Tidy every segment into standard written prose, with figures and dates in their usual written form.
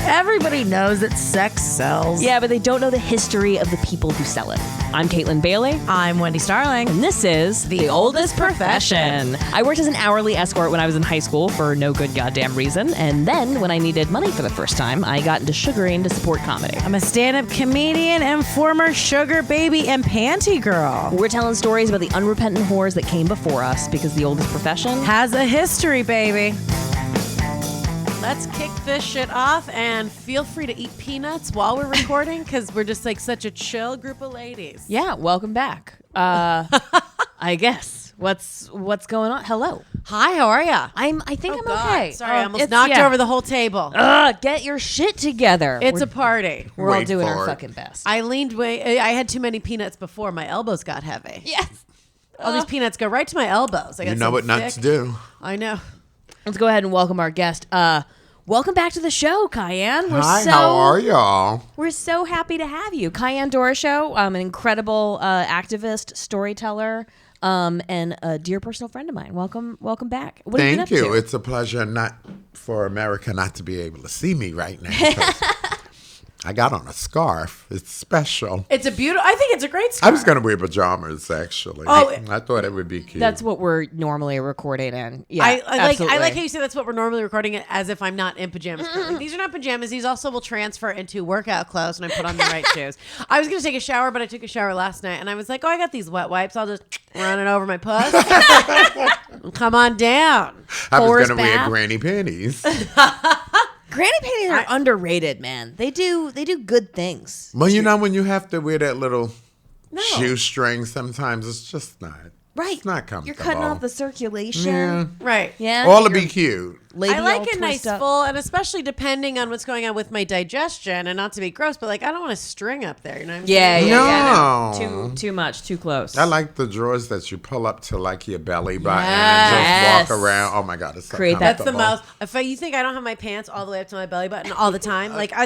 Everybody knows that sex sells. Yeah, but they don't know the history of the people who sell it. I'm Kaytlin Bailey. I'm Wendi Starling. And this is The Oldest Profession. I worked as an hourly escort when I was in high school for no good goddamn reason. And then when I needed money for the first time, I got into sugaring to support comedy. I'm a stand-up comedian and former sugar baby and panty girl. We're telling stories about the unrepentant whores that came before us because the oldest profession has a history, baby. Let's kick this shit off and feel free to eat peanuts while we're recording because we're just like such a chill group of ladies. Yeah, welcome back. I guess. What's going on? Hello. Hi, how are ya? I think I'm okay. Sorry, I almost knocked over the whole table. Get your shit together. It's a party. We're all doing our fucking best. I leaned way. I had too many peanuts before. My elbows got heavy. Yes. All these peanuts go right to my elbows. You know what nuts do. I know. Let's go ahead and welcome our guest. Welcome back to the show, Ceyenne. Hi, how are y'all? We're so happy to have you. Ceyenne Doroshow, an incredible activist, storyteller, and a dear personal friend of mine. Welcome back. What have you been up to? It's a pleasure not for America not to be able to see me right now. I got on a scarf. It's special. It's a beautiful. I think it's a great scarf. I was going to wear pajamas, actually. Oh, I thought it would be cute. That's what we're normally recording in. Yeah, I like how you say that's what we're normally recording it as if I'm not in pajamas. Like, these are not pajamas. These also will transfer into workout clothes when I put on the right shoes. I was going to take a shower, but I took a shower last night, and I was like, oh, I got these wet wipes. I'll just run it over my puss. Come on down. I was going to wear granny panties. Granny panties are underrated, man. They do good things. Well, you know, when you have to wear that little shoestring, sometimes it's just not. Right. It's not comfortable. You're cutting off the circulation. Yeah. Right. Yeah. All to be cute. I like a nice full, and especially depending on what's going on with my digestion, and not to be gross, but like I don't want a string up there. You know what I'm saying? Yeah. Too much, too close. I like the drawers that you pull up to like your belly button and just walk around. Oh my God, it's so comfortable. That's the most. If you think I don't have my pants all the way up to my belly button all the time, like I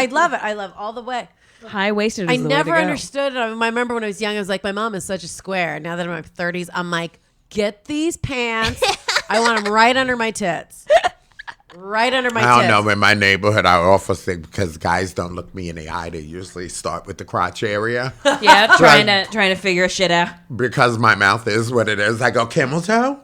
love it. I love all the way. High-waisted is I the way to never go. understood it. I remember when I was young, I was like, my mom is such a square. Now that I'm in my 30s, I'm like, get these pants. I want them right under my tits. Right under my tits. I don't know. In my neighborhood, I often think because guys don't look me in the eye, they usually start with the crotch area. Yeah, trying to figure shit out. Because my mouth is what it is. I go, camel toe?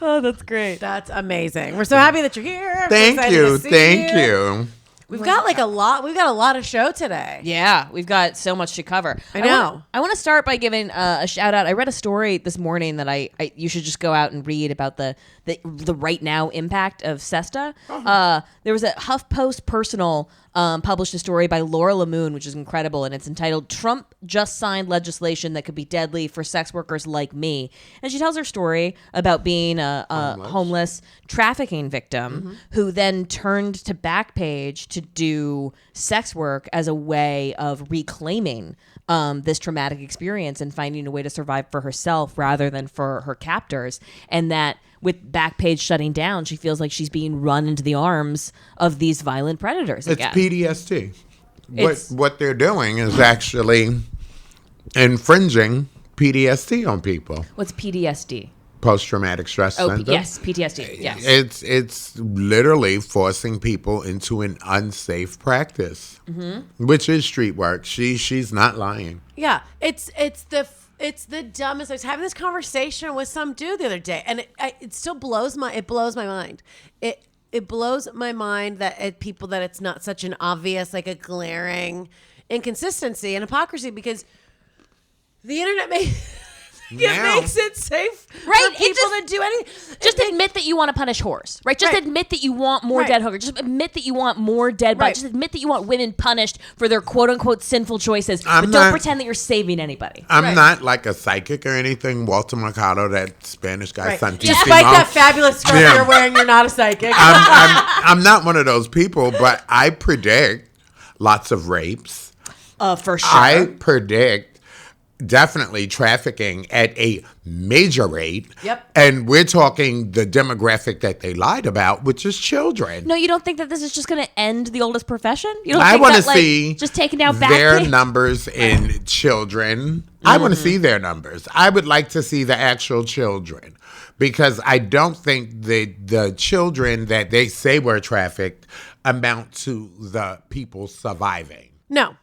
Oh, that's great. That's amazing. We're so happy that you're here. Thank you. We've got a lot of show today. Yeah, we've got so much to cover. I know. I want to start by giving a shout out. I read a story this morning that you should just go out and read about the right now impact of SESTA. There was a HuffPost Personal published a story by Laura Lamoon, which is incredible, and it's entitled "Trump Just Signed Legislation That Could Be Deadly for Sex Workers Like Me." And she tells her story about being a homeless trafficking victim who then turned to Backpage to do sex work as a way of reclaiming this traumatic experience and finding a way to survive for herself rather than for her captors. And that with Backpage shutting down, she feels like she's being run into the arms of these violent predators again. It's PTSD. What they're doing is actually infringing PTSD on people. What's PTSD? Post-traumatic stress syndrome. Yes, PTSD. Yes. It's literally forcing people into an unsafe practice, which is street work. She's not lying. Yeah, it's the dumbest. I was having this conversation with some dude the other day, and it still blows my mind. It blows my mind that people that it's not such an obvious, like a glaring inconsistency and hypocrisy, because the internet makes it safe for people to do anything. Just admit that you want to punish whores, right? Just admit that you want more dead hookers. Just admit that you want more dead bodies. Just admit that you want women punished for their quote-unquote sinful choices. But don't pretend that you're saving anybody. I'm not like a psychic or anything. Walter Mercado, that Spanish guy. Despite that fabulous scarf you're wearing, you're not a psychic. I'm not one of those people, but I predict lots of rapes. For sure. I predict definitely trafficking at a major rate. Yep. And we're talking the demographic that they lied about, which is children. No, you don't think that this is just going to end the oldest profession? You don't I think want to that, see just taking down their Backpage? numbers in children. I want to see their numbers. I would like to see the actual children. because I don't think the children that they say were trafficked amount to the people surviving. No.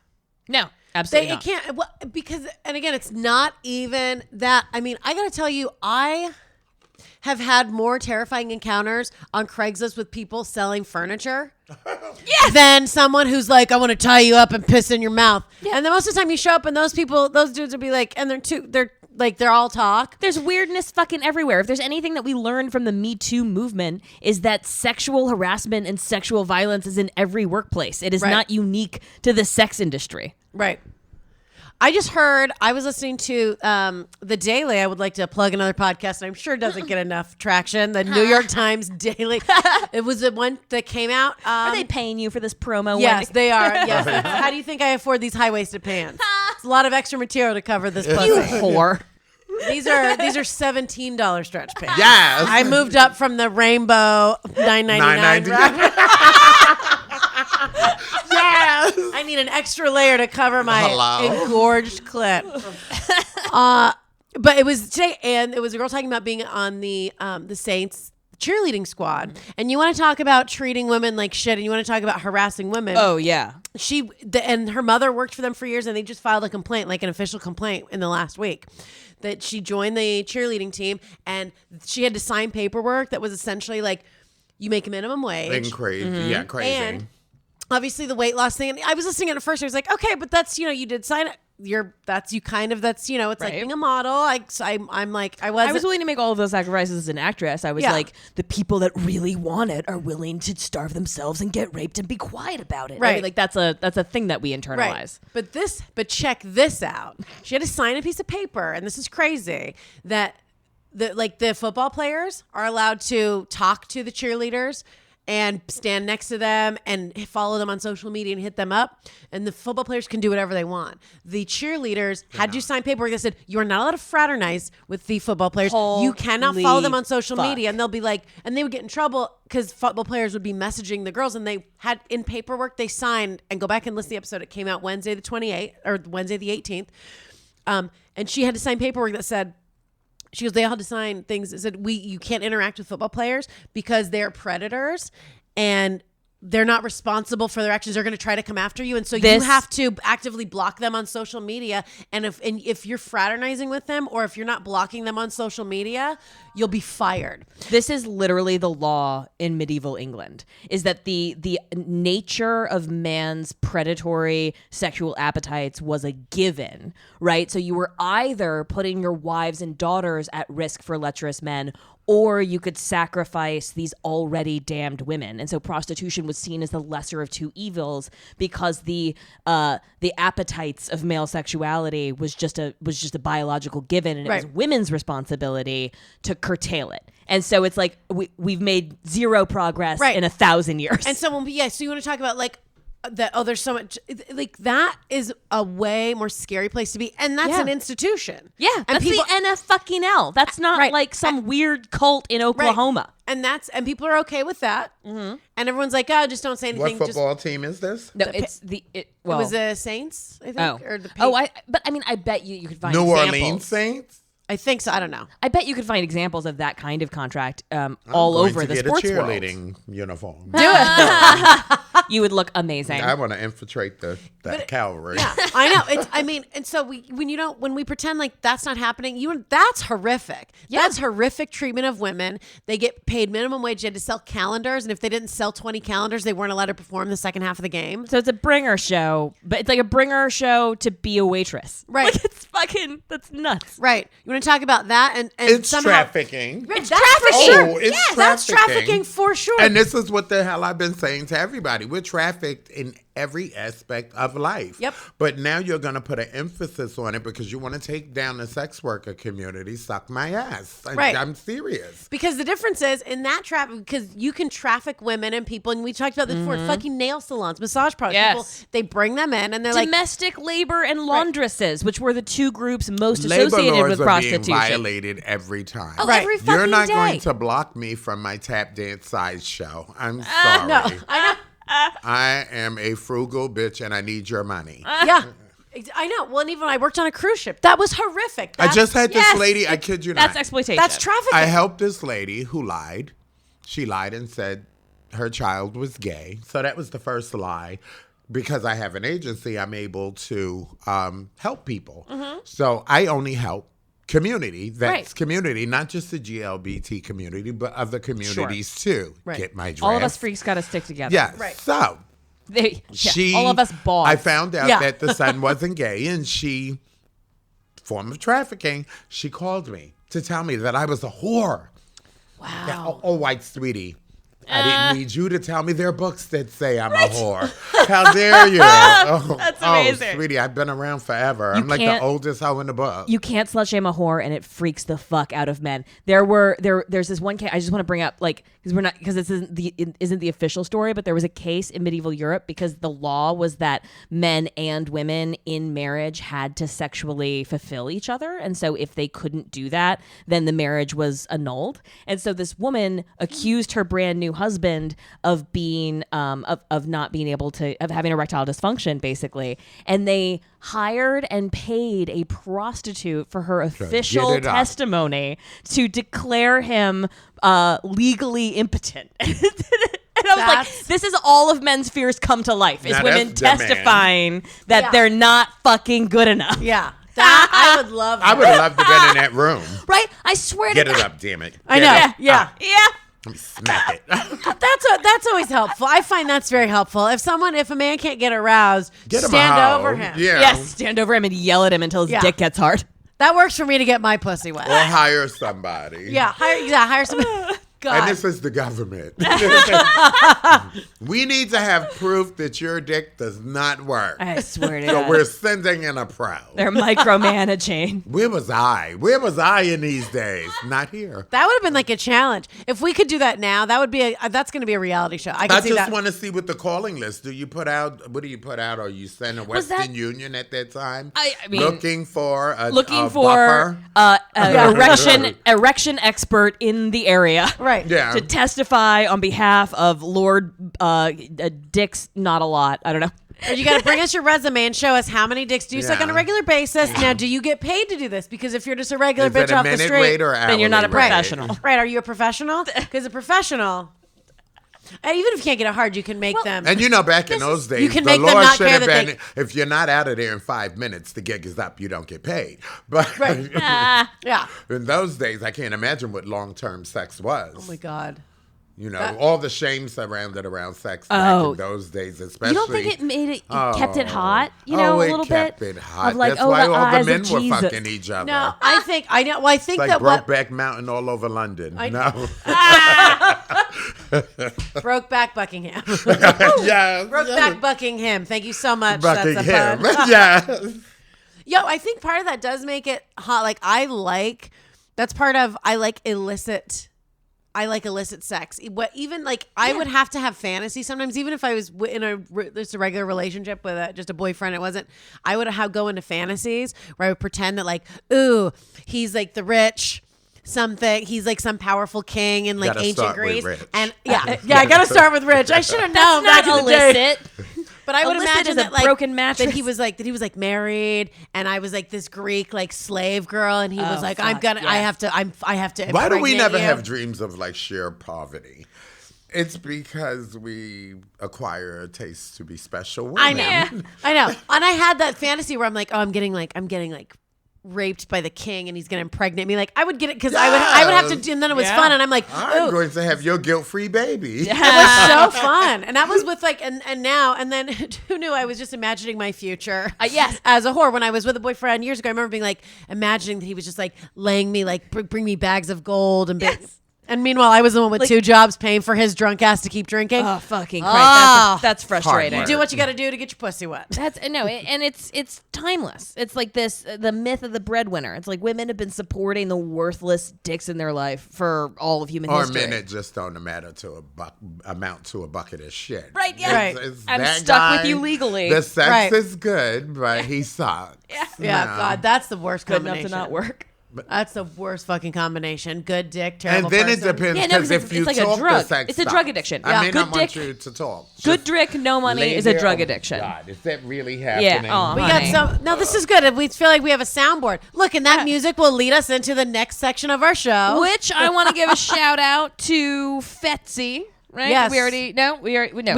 Absolutely It not. can't, because, and again, it's not even that. I mean, I got to tell you, I have had more terrifying encounters on Craigslist with people selling furniture than someone who's like, I want to tie you up and piss in your mouth. Yeah. And then most of the time you show up and those dudes will be like, and they're all talk. There's weirdness fucking everywhere. If there's anything that we learned from the Me Too movement is that sexual harassment and sexual violence is in every workplace. It is not unique to the sex industry. Right. I was listening to The Daily. I would like to plug another podcast, and I'm sure it doesn't get enough traction. The New York Times Daily. It was the one that came out. Are they paying you for this promo? Yes, Wendi? they are. Yes. How do you think I afford these high-waisted pants? It's a lot of extra material to cover this pussy. You whore. These are $17 stretch pants. Yes. I moved up from the rainbow $9.99. Yes. I need an extra layer to cover my engorged clit. But it was today, and it was a girl talking about being on the Saints cheerleading squad. And you want to talk about treating women like shit, and you want to talk about harassing women. Oh, yeah. And her mother worked for them for years, and they just filed a complaint, like an official complaint in the last week, that she joined the cheerleading team, and she had to sign paperwork that was essentially like, you make a minimum wage. And crazy. Mm-hmm. Yeah, crazy. And obviously the weight loss thing. And I was listening at first. I was like, okay, but that's, you did sign it. It's like being a model. I was willing to make all of those sacrifices as an actress. I was like, the people that really want it are willing to starve themselves and get raped and be quiet about it. Right. I mean, like that's a thing that we internalize. Right. But check this out. She had to sign a piece of paper, and this is crazy, that the football players are allowed to talk to the cheerleaders and stand next to them and follow them on social media and hit them up. And the football players can do whatever they want. The cheerleaders had to sign paperwork that said, you are not allowed to fraternize with the football players. You cannot follow them on social media. And they'll be like, and they would get in trouble because football players would be messaging the girls, and they had in paperwork they signed, and go back and listen to the episode. It came out Wednesday the 28th or Wednesday the 18th. And she had to sign paperwork that said, they all had to sign things that said, you can't interact with football players because they're predators and they're not responsible for their actions. They're going to try to come after you. And so you have to actively block them on social media. And if you're fraternizing with them, or if you're not blocking them on social media, you'll be fired. This is literally the law in medieval England, is that the nature of man's predatory sexual appetites was a given, right? So you were either putting your wives and daughters at risk for lecherous men, or you could sacrifice these already damned women. And so prostitution was seen as the lesser of two evils, because the appetites of male sexuality was just a biological given, and it was women's responsibility to curtail it. And so it's like we've made zero progress in 1,000 years. And so so you want to talk about like that? Oh, there's so much. Like that is a way more scary place to be, and that's an institution. Yeah, and that's the NFL. That's not like some weird cult in Oklahoma. Right. And people are okay with that. Mm-hmm. And everyone's like, oh, just don't say anything. What football team is this? No, it was the Saints, I think. Or the I bet you could find New examples. Orleans Saints. I think so. I don't know. I bet you could find examples of that kind of contract all over the sports world. I'm going to get a cheerleading uniform. Do it. You would look amazing. I want to infiltrate that cavalry. Yeah, I know. And so when we pretend like that's not happening, that's horrific. Yeah. That's horrific treatment of women. They get paid minimum wage. They had to sell calendars, and if they didn't sell 20 calendars, they weren't allowed to perform the second half of the game. So it's a bringer show, but it's like a bringer show to be a waitress. Right. Like that's nuts. Right. You want to talk about that? And it's somehow, trafficking. It's trafficking. Oh, it's trafficking. That's trafficking for sure. And this is what the hell I've been saying to everybody. We're trafficked in every aspect of life. Yep. But now you're going to put an emphasis on it because you want to take down the sex worker community. Suck my ass. Right. I'm serious. Because the difference is in that traffic, because you can traffic women and people, and we talked about this before, fucking nail salons, massage parlors. Yes. People, they bring them in and they're domestic labor and laundresses, which were the two groups most Labor associated laws with are prostitution. being violated every time. Oh, every fucking You're not day. going to block me from my tap dance size show. I'm sorry. No, I know. I am a frugal bitch and I need your money. Yeah. I know. Well, and even when I worked on a cruise ship, that was horrific. I just had this lady, I kid you not. That's exploitation. That's trafficking. I helped this lady who lied. She lied and said her child was gay. So that was the first lie. Because I have an agency, I'm able to help people. So I only help community. That's community, not just the GLBT community, but other communities too. Right. Get my drift. All of us freaks got to stick together. Yeah. Right. So all of us balls. I found out that the son wasn't gay, and she, form of trafficking, she called me to tell me that I was a whore. Wow. Yeah, oh, white sweetie. I didn't need you to tell me there are books that say I'm a whore. How dare you? That's amazing. Oh, sweetie, I've been around forever. I'm like the oldest hoe in the book. You can't slut shame a whore, and it freaks the fuck out of men. There's this one case I just want to bring up, like, because this isn't the official story, but there was a case in medieval Europe because the law was that men and women in marriage had to sexually fulfill each other, and so if they couldn't do that, then the marriage was annulled. And so this woman accused her brand new husband of being of not being able to, of having erectile dysfunction, basically, and they hired and paid a prostitute for her official testimony to declare him legally impotent. And I was like, this is all of men's fears come to life, is women testifying that they're not fucking good enough. Yeah. That I would love. I would have loved to have been in that room. Right? I swear to Get God. it up, damn it. I know. Yeah. Let me smack it. That's always helpful. I find that's very helpful. If a man can't get aroused, stand over him. Yeah. Yes, stand over him and yell at him until his dick gets hard. That works for me to get my pussy wet. Or hire somebody. Yeah, hire somebody. God. And this is the government. We need to have proof that your dick does not work. I swear to So God. we're sending in a pro. They're micromanaging. Where was I? Where was I in these days? Not here. That would have been like a challenge. If we could do that now, that would be that's going to be a reality show. I just want to see what the calling list. What do you put out? Or you send a Western Union at that time? I mean, looking for a buffer? Erection expert in the area. Right. Yeah. To testify on behalf of Lord Dick's not a lot. I don't know. Or you got to bring us your resume and show us how many dicks do you suck on a regular basis. Now, do you get paid to do this? Because if you're just a regular bitch off the street, then you're not a professional. Right. Are you a professional? Because a professional, and even if you can't get it hard, you can make them. And back in those days, you can the make them law not should care have that been, if you're not out of there in 5 minutes, the gig is up, you don't get paid. But yeah. In those days, I can't imagine what long-term sex was. Oh my God. All the shame surrounded around sex back in those days, especially. You don't think it made it kept it hot? A little bit? It kept it hot. Of like, That's why all the men were Jesus. fucking each other. No, I know. Well, I think It's that like Brokeback Mountain all over London. No. Brokeback Buckingham. Yes. Brokeback Buckingham. Thank you so much. Buckingham. That's a pun. Yes. Yo, I think part of that does make it hot. Like I like illicit sex. I would have to have fantasy sometimes, even if I was in just a regular relationship with just a boyfriend. I would go into fantasies where I would pretend that ooh, he's like the rich something. He's like some powerful king in ancient Greece. And I gotta start with rich. I should have known back in the day. But I would imagine that broken mattress. that he was married, and I was this Greek slave girl, and he was I have to. Why do we never you. have dreams of sheer poverty? It's because we acquire a taste to be special women. I know, and I had that fantasy where I'm getting raped by the king, and he's gonna impregnate me. I would get it because I would have to, and then it was fun, and I'm I'm going to have your guilt-free baby. It was so fun, and that was with and then who knew? I was just imagining my future. Yes, as a whore when I was with a boyfriend years ago. I remember being imagining that he was just laying me bring me bags of gold and. Yes. And meanwhile, I was the one with 2 jobs paying for his drunk ass to keep drinking. Oh, fucking Christ. That's frustrating. You do what you got to do to get your pussy wet. And it's timeless. It's like the myth of the breadwinner. It's like women have been supporting the worthless dicks in their life for all of human history. Or men that just don't amount to a bucket of shit. Right, yeah. Right. It's I'm that stuck guy, with you legally. The sex Right. is good, but he sucks. Yeah, God, that's the worst Good combination. enough to not work. That's the worst fucking combination. Good dick, terrible And then person. it depends Yeah, no, because because if you it's like a talk drug. the sex It's a stuff, drug addiction. I Yeah. may Good not want dick- you to talk. Good Just dick, no money lay is a there. drug Oh, addiction. God, is that really happening? Oh, We honey. got some. No, this is good. We feel like we have a soundboard. Look, and that music will lead us into the next section of our show. Which I want to give a shout out to Fetsy. Right? Yes. We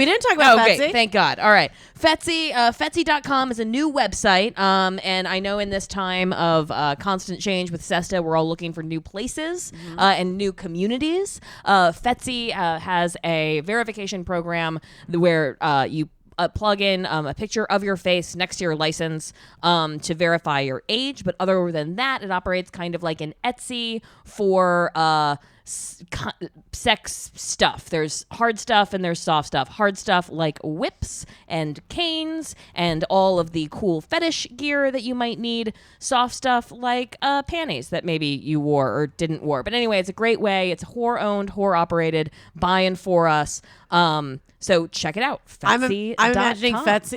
didn't talk about okay, Fetsy. Thank God. All right. Fetsy, Fetsy.com is a new website. And I know in this time of constant change with SESTA, we're all looking for new places and new communities. Fetsy has a verification program where you plug in a picture of your face next to your license to verify your age. But other than that, it operates kind of like an Etsy for sex stuff. There's hard stuff and there's soft stuff. Hard stuff like whips and canes and all of the cool fetish gear that you might need. Soft stuff like panties that maybe you wore or didn't wear. But anyway, it's a great way. It's whore-owned, whore-operated, buying for us. So check it out. I'm Fetsy.com. imagining Fetsy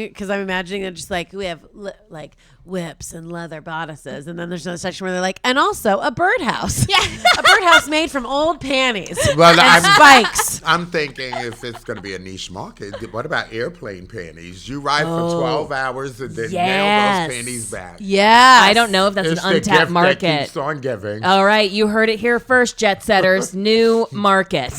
because I'm imagining that just like we have like whips and leather bodices, and then there's another section where they're like, and also a birdhouse. Yeah, a birdhouse made from old panties Well, and spikes. I'm thinking if it's going to be a niche market, what about airplane panties? You ride for 12 hours and then nail those panties back. Yeah, I don't know if that's It's an the untapped gift market. that keeps on giving. All right, you heard it here first, jet setters. New market.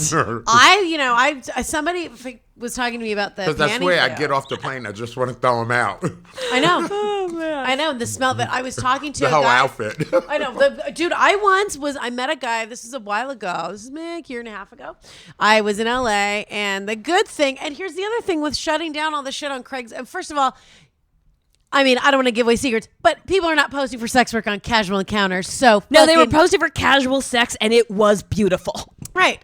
Somebody was talking to me about the Because I panty swear, I fail. get off the plane, I just want to throw them out. I know. Oh man. I know the smell that I was talking to The a whole guy. outfit. I know, dude. I met a guy. This is a while ago. This is maybe a year and a half ago. I was in LA, and the good thing. And here's the other thing with shutting down all the shit on Craig's. And first of all, I mean, I don't want to give away secrets, but people are not posting for sex work on Casual Encounters. So No, they were posting for casual sex, and it was beautiful. right.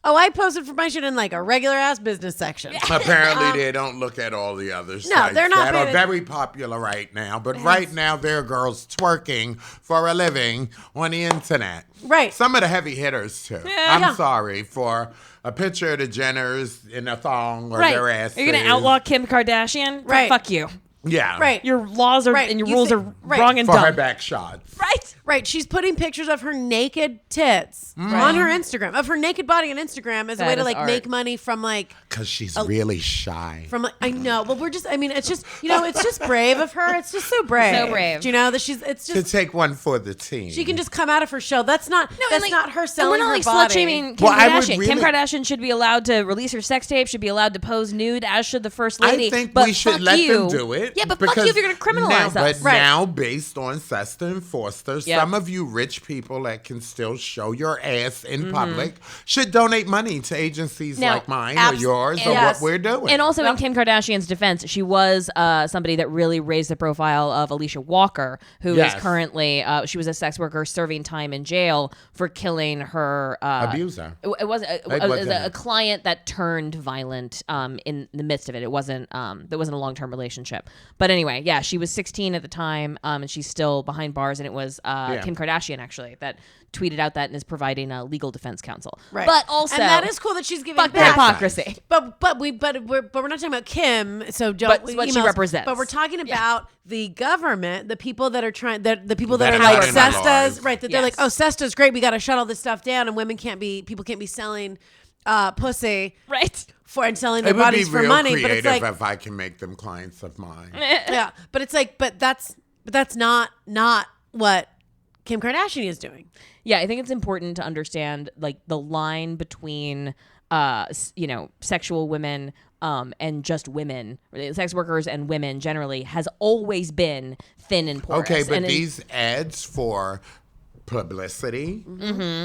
Oh, I posted for my shit in like a regular ass business section. Apparently, they don't look at all the other sites they're not that are paying- very popular right now. But right now, there are girls twerking for a living on the internet. Right. Some of the heavy hitters, too. Yeah. I'm sorry for a picture of the Jenners in a thong or Right. their ass. You're going to outlaw Kim Kardashian? Right. Fuck you. Yeah. Right. Your laws are Right. and your You rules think- are right. wrong and For her dumb. back shots. Right. Right. She's putting pictures of her naked tits on her Instagram, of her naked body on Instagram as a That way to is like art. make money from like. Because she's really shy. From I know, well, it's just it's just brave of her. It's just so brave. So brave. Do you know that it's To just take one for the team. she can just come out of her shell. That's not not her selling and we're her not body. like slut shaming Kim Well, I would Kardashian. Kim really- Kardashian should be allowed to release her sex tape. Should be allowed to pose nude, as should the first I lady. think but we should fuck let you. them do it. Yeah, but fuck you if you're going to criminalize now, us. But now, based on SESTA and FOSTA, Yep. some of you rich people that can still show your ass in public should donate money to agencies Now, like mine or yours or yes. what we're doing. And also, in Kim Kardashian's defense, she was somebody that really raised the profile of Alicia Walker, who is Yes. currently she was a sex worker serving time in jail for killing her Abuser. It was wasn't a it? client that turned violent in the midst of it. It wasn't a long-term relationship. But anyway, yeah, she was 16 at the time, and she's still behind bars. And it was Kim Kardashian actually that tweeted out that and is providing a legal defense counsel. Right. But also, and that is cool that she's giving fuck the back. hypocrisy. But we're not talking about Kim. So don't. But what she emails. represents. But we're talking about the government, the people that are trying, the people that That are like are in the SESTAs, laws. right? That they're Yes. like, oh, SESTA's great. We got to shut all this stuff down, and people can't be selling pussy Right. and selling their it would be bodies for real money. But creative it's like, if I can make them clients of mine. yeah. But it's like, but that's not what Kim Kardashian is doing. Yeah, I think it's important to understand like the line between sexual women and just women, sex workers and women generally has always been thin and porous. Okay, but and these ads for publicity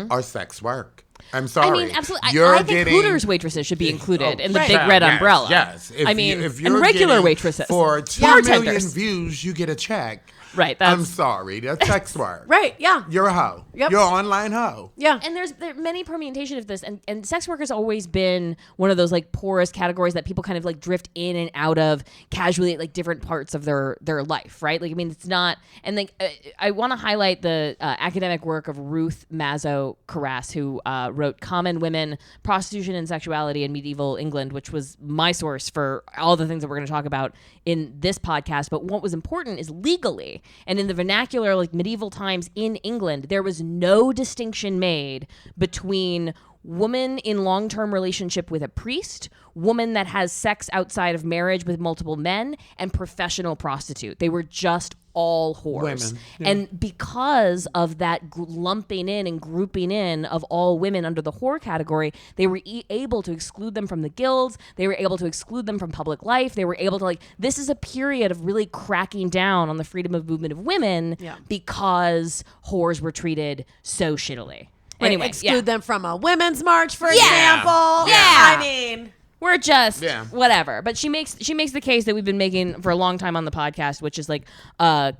are sex work. I'm sorry. I mean, absolutely. You're I think getting, Hooters waitresses should be included in the right. big red Yes, umbrella. Yes. I mean, if and you're regular getting waitresses. For 2 million Bartenders. views, you get a check. Right. I'm sorry. That's sex work. Right. Yeah. You're a hoe. Yep. You're an online hoe. Yeah. And there are many permutations of this, and sex work has always been one of those like porous categories that people kind of like drift in and out of casually at like different parts of their life, right? Like, I mean, it's not, and like I want to highlight the academic work of Ruth Mazzo Carras, who wrote Common Women, Prostitution and Sexuality in Medieval England, which was my source for all the things that we're going to talk about in this podcast. But what was important is legally, patriarchy. And in the vernacular, like medieval times in England, there was no distinction made between woman in long-term relationship with a priest, woman that has sex outside of marriage with multiple men, and professional prostitute. They were just all whores. Women. Yeah. And because of that lumping in and grouping in of all women under the whore category, they were able to exclude them from the guilds. They were able to exclude them from public life. They were able to this is a period of really cracking down on the freedom of movement of women because whores were treated so shittily. Anyway, exclude them from a women's march, for example. Yeah. I mean, we're just whatever. But she makes the case that we've been making for a long time on the podcast, which is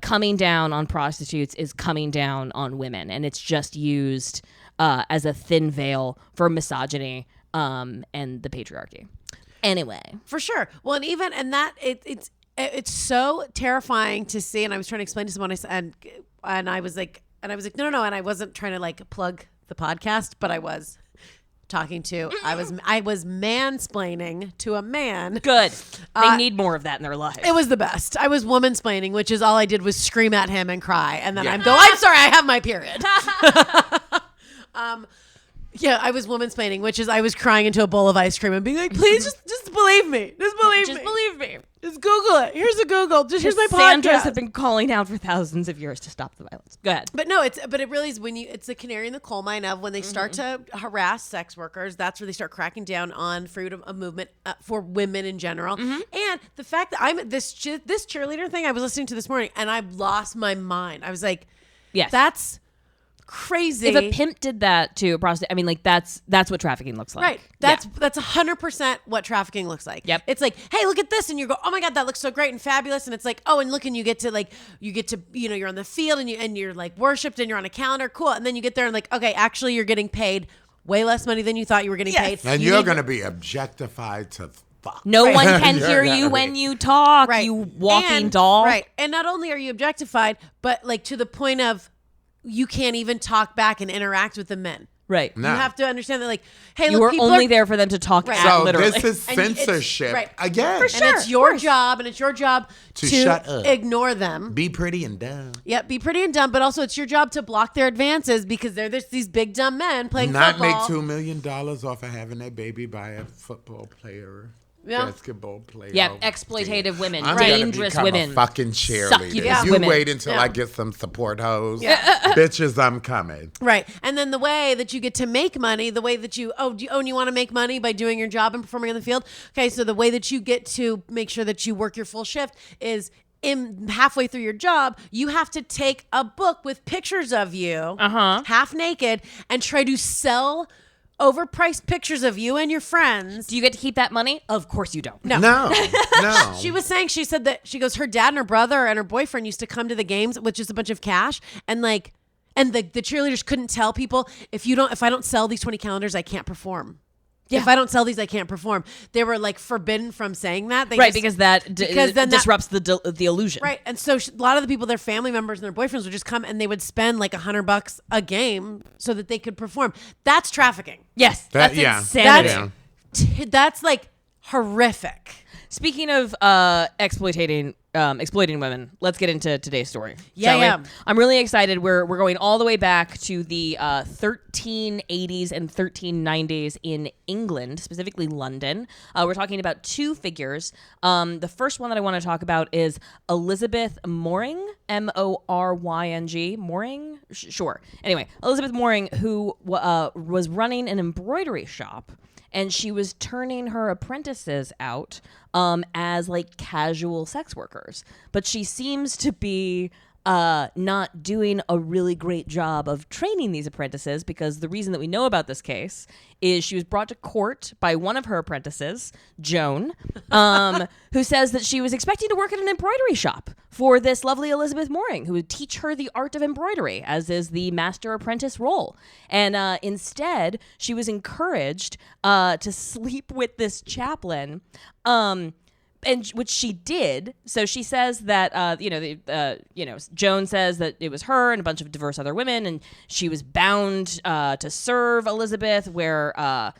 coming down on prostitutes is coming down on women, and it's just used as a thin veil for misogyny and the patriarchy. Anyway, for sure. Well, and that it's so terrifying to see. And I was trying to explain to someone, and I was like, no, and I wasn't trying to plug the podcast, but I was talking to I was mansplaining to a man. Good. They need more of that in their life. It was the best. I was womansplaining, which is all I did was scream at him and cry, and then I'm sorry, I have my period. I was womansplaining, which is I was crying into a bowl of ice cream and being like, please just believe me. Just believe me. Just Google it. Here's a Google. Here's my podcast. Cassandras have been calling out for thousands of years to stop the violence. Go ahead. But no, it really is it's the canary in the coal mine of when they start to harass sex workers. That's where they start cracking down on freedom of movement for women in general. And the fact that I'm this cheerleader thing I was listening to this morning, and I lost my mind. I was like, yes, that's crazy. If a pimp did that to a prostitute, I mean, that's what trafficking looks like. Right. That's 100% what trafficking looks like. Yep. It's like, hey, look at this, and you go, oh my god, that looks so great and fabulous, and it's like, oh, and look, and you get to you're on the field and you're like worshipped and you're on a calendar, cool, and then you get there and like, okay, actually you're getting paid way less money than you thought you were getting paid, and you're going to be objectified to fuck. No one can hear you when you talk, you walking doll. Right. And not only are you objectified, but to the point of you can't even talk back and interact with the men. Right. No. You have to understand that, hey, you look, are only there for them to talk at, literally. This is censorship again. For sure. And it's your job, to shut up. Ignore them. Be pretty and dumb. Yep, be pretty and dumb, but also it's your job to block their advances because they're these big dumb men playing football. Not make $2 million off of having a baby by a football player. Basketball player. Yep, exploitative women, I'm dangerous gonna women, a fucking cheerleader. You women. Wait until I get some support hose, bitches. I'm coming. Right, and then the way that you get to make money, the way that you want to make money by doing your job and performing on the field. Okay, so the way that you get to make sure that you work your full shift is halfway through your job, you have to take a book with pictures of you, half naked, and try to sell overpriced pictures of you and your friends. Do you get to keep that money? Of course you don't. No. She was saying, she said that, she goes, her dad and her brother and her boyfriend used to come to the games with just a bunch of cash, and the cheerleaders couldn't tell people, if I don't sell these 20 calendars, I can't perform. Yeah. If I don't sell these, I can't perform. They were forbidden from saying that. Because that disrupts the illusion. Right. And so a lot of the people, their family members and their boyfriends would just come and they would spend $100 a game so that they could perform. That's trafficking. Yes. That's insanity. That's horrific. Speaking of exploiting women, let's get into today's story. Yeah. I'm really excited. We're going all the way back to the 1380s and 1390s in England, specifically London. We're talking about two figures. The first one that I want to talk about is Elizabeth Moryng, Moryng. Moryng? Sure. Anyway, Elizabeth Moryng, who was running an embroidery shop. And she was turning her apprentices out as casual sex workers. But she seems to be not doing a really great job of training these apprentices, because the reason that we know about this case is she was brought to court by one of her apprentices, Joan, who says that she was expecting to work at an embroidery shop for this lovely Elizabeth Moryng, who would teach her the art of embroidery, as is the master-apprentice role. And instead, she was encouraged to sleep with this chaplain, and which she did. So she says that Joan says that it was her and a bunch of diverse other women, and she was bound to serve Elizabeth, where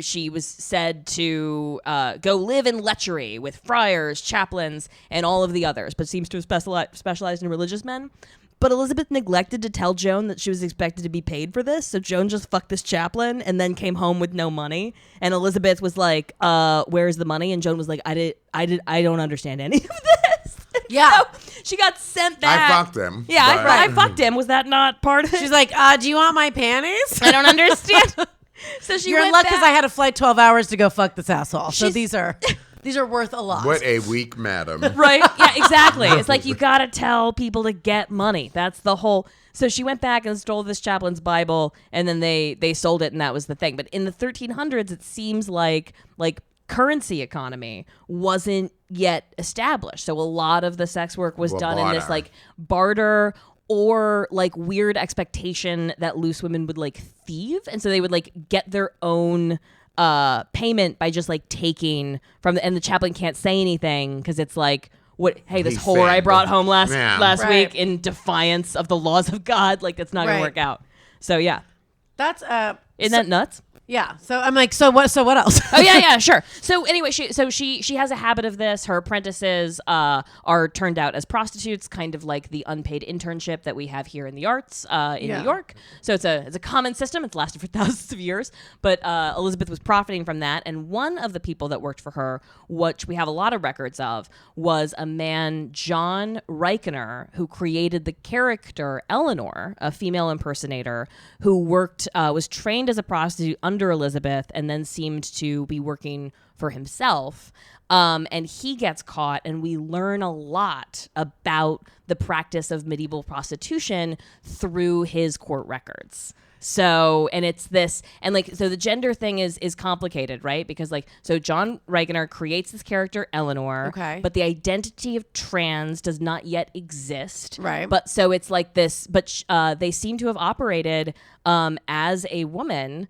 she was said to go live in lechery with friars, chaplains, and all of the others, but seems to have specialized in religious men. But Elizabeth neglected to tell Joan that she was expected to be paid for this, so Joan just fucked this chaplain and then came home with no money. And Elizabeth was like, "Where's the money?" And Joan was like, "I don't understand any of this." Yeah. So she got sent back. I fucked him. Yeah, I fucked him. Was that not part of it? She's like, do you want my panties? I don't understand. So she You're in went luck back. because I had to fly 12 hours to go fuck this asshole. So these are worth a lot. What a weak madam. Right? Yeah, exactly. It's like you got to tell people to get money. That's the whole. So she went back and stole this chaplain's Bible, and then they sold it, and that was the thing. But in the 1300s, it seems like currency economy wasn't yet established. So a lot of the sex work was done in this like barter or like weird expectation that loose women would like thieve, and so they would like get their own payment by just like taking from and the chaplain can't say anything because it's like, what? Hey, this whore I brought home last week in defiance of the laws of God, like that's not gonna work out. So yeah, that's isn't that nuts? Yeah. So I'm like, so what else? Oh yeah, sure. So anyway, she has a habit of this. Her apprentices are turned out as prostitutes, kind of like the unpaid internship that we have here in the arts in New York. So it's a common system. It's lasted for thousands of years. But Elizabeth was profiting from that. And one of the people that worked for her, which we have a lot of records of, was a man, John Reichener, who created the character Eleanor, a female impersonator, who was trained as a prostitute under Elizabeth and then seemed to be working for himself. And he gets caught, and we learn a lot about the practice of medieval prostitution through his court records. So, and it's this, and like, so the gender thing is complicated, right? Because like, so John Reichener creates this character Eleanor, but the identity of trans does not yet exist. Right. But so it's like this, but they seem to have operated as a woman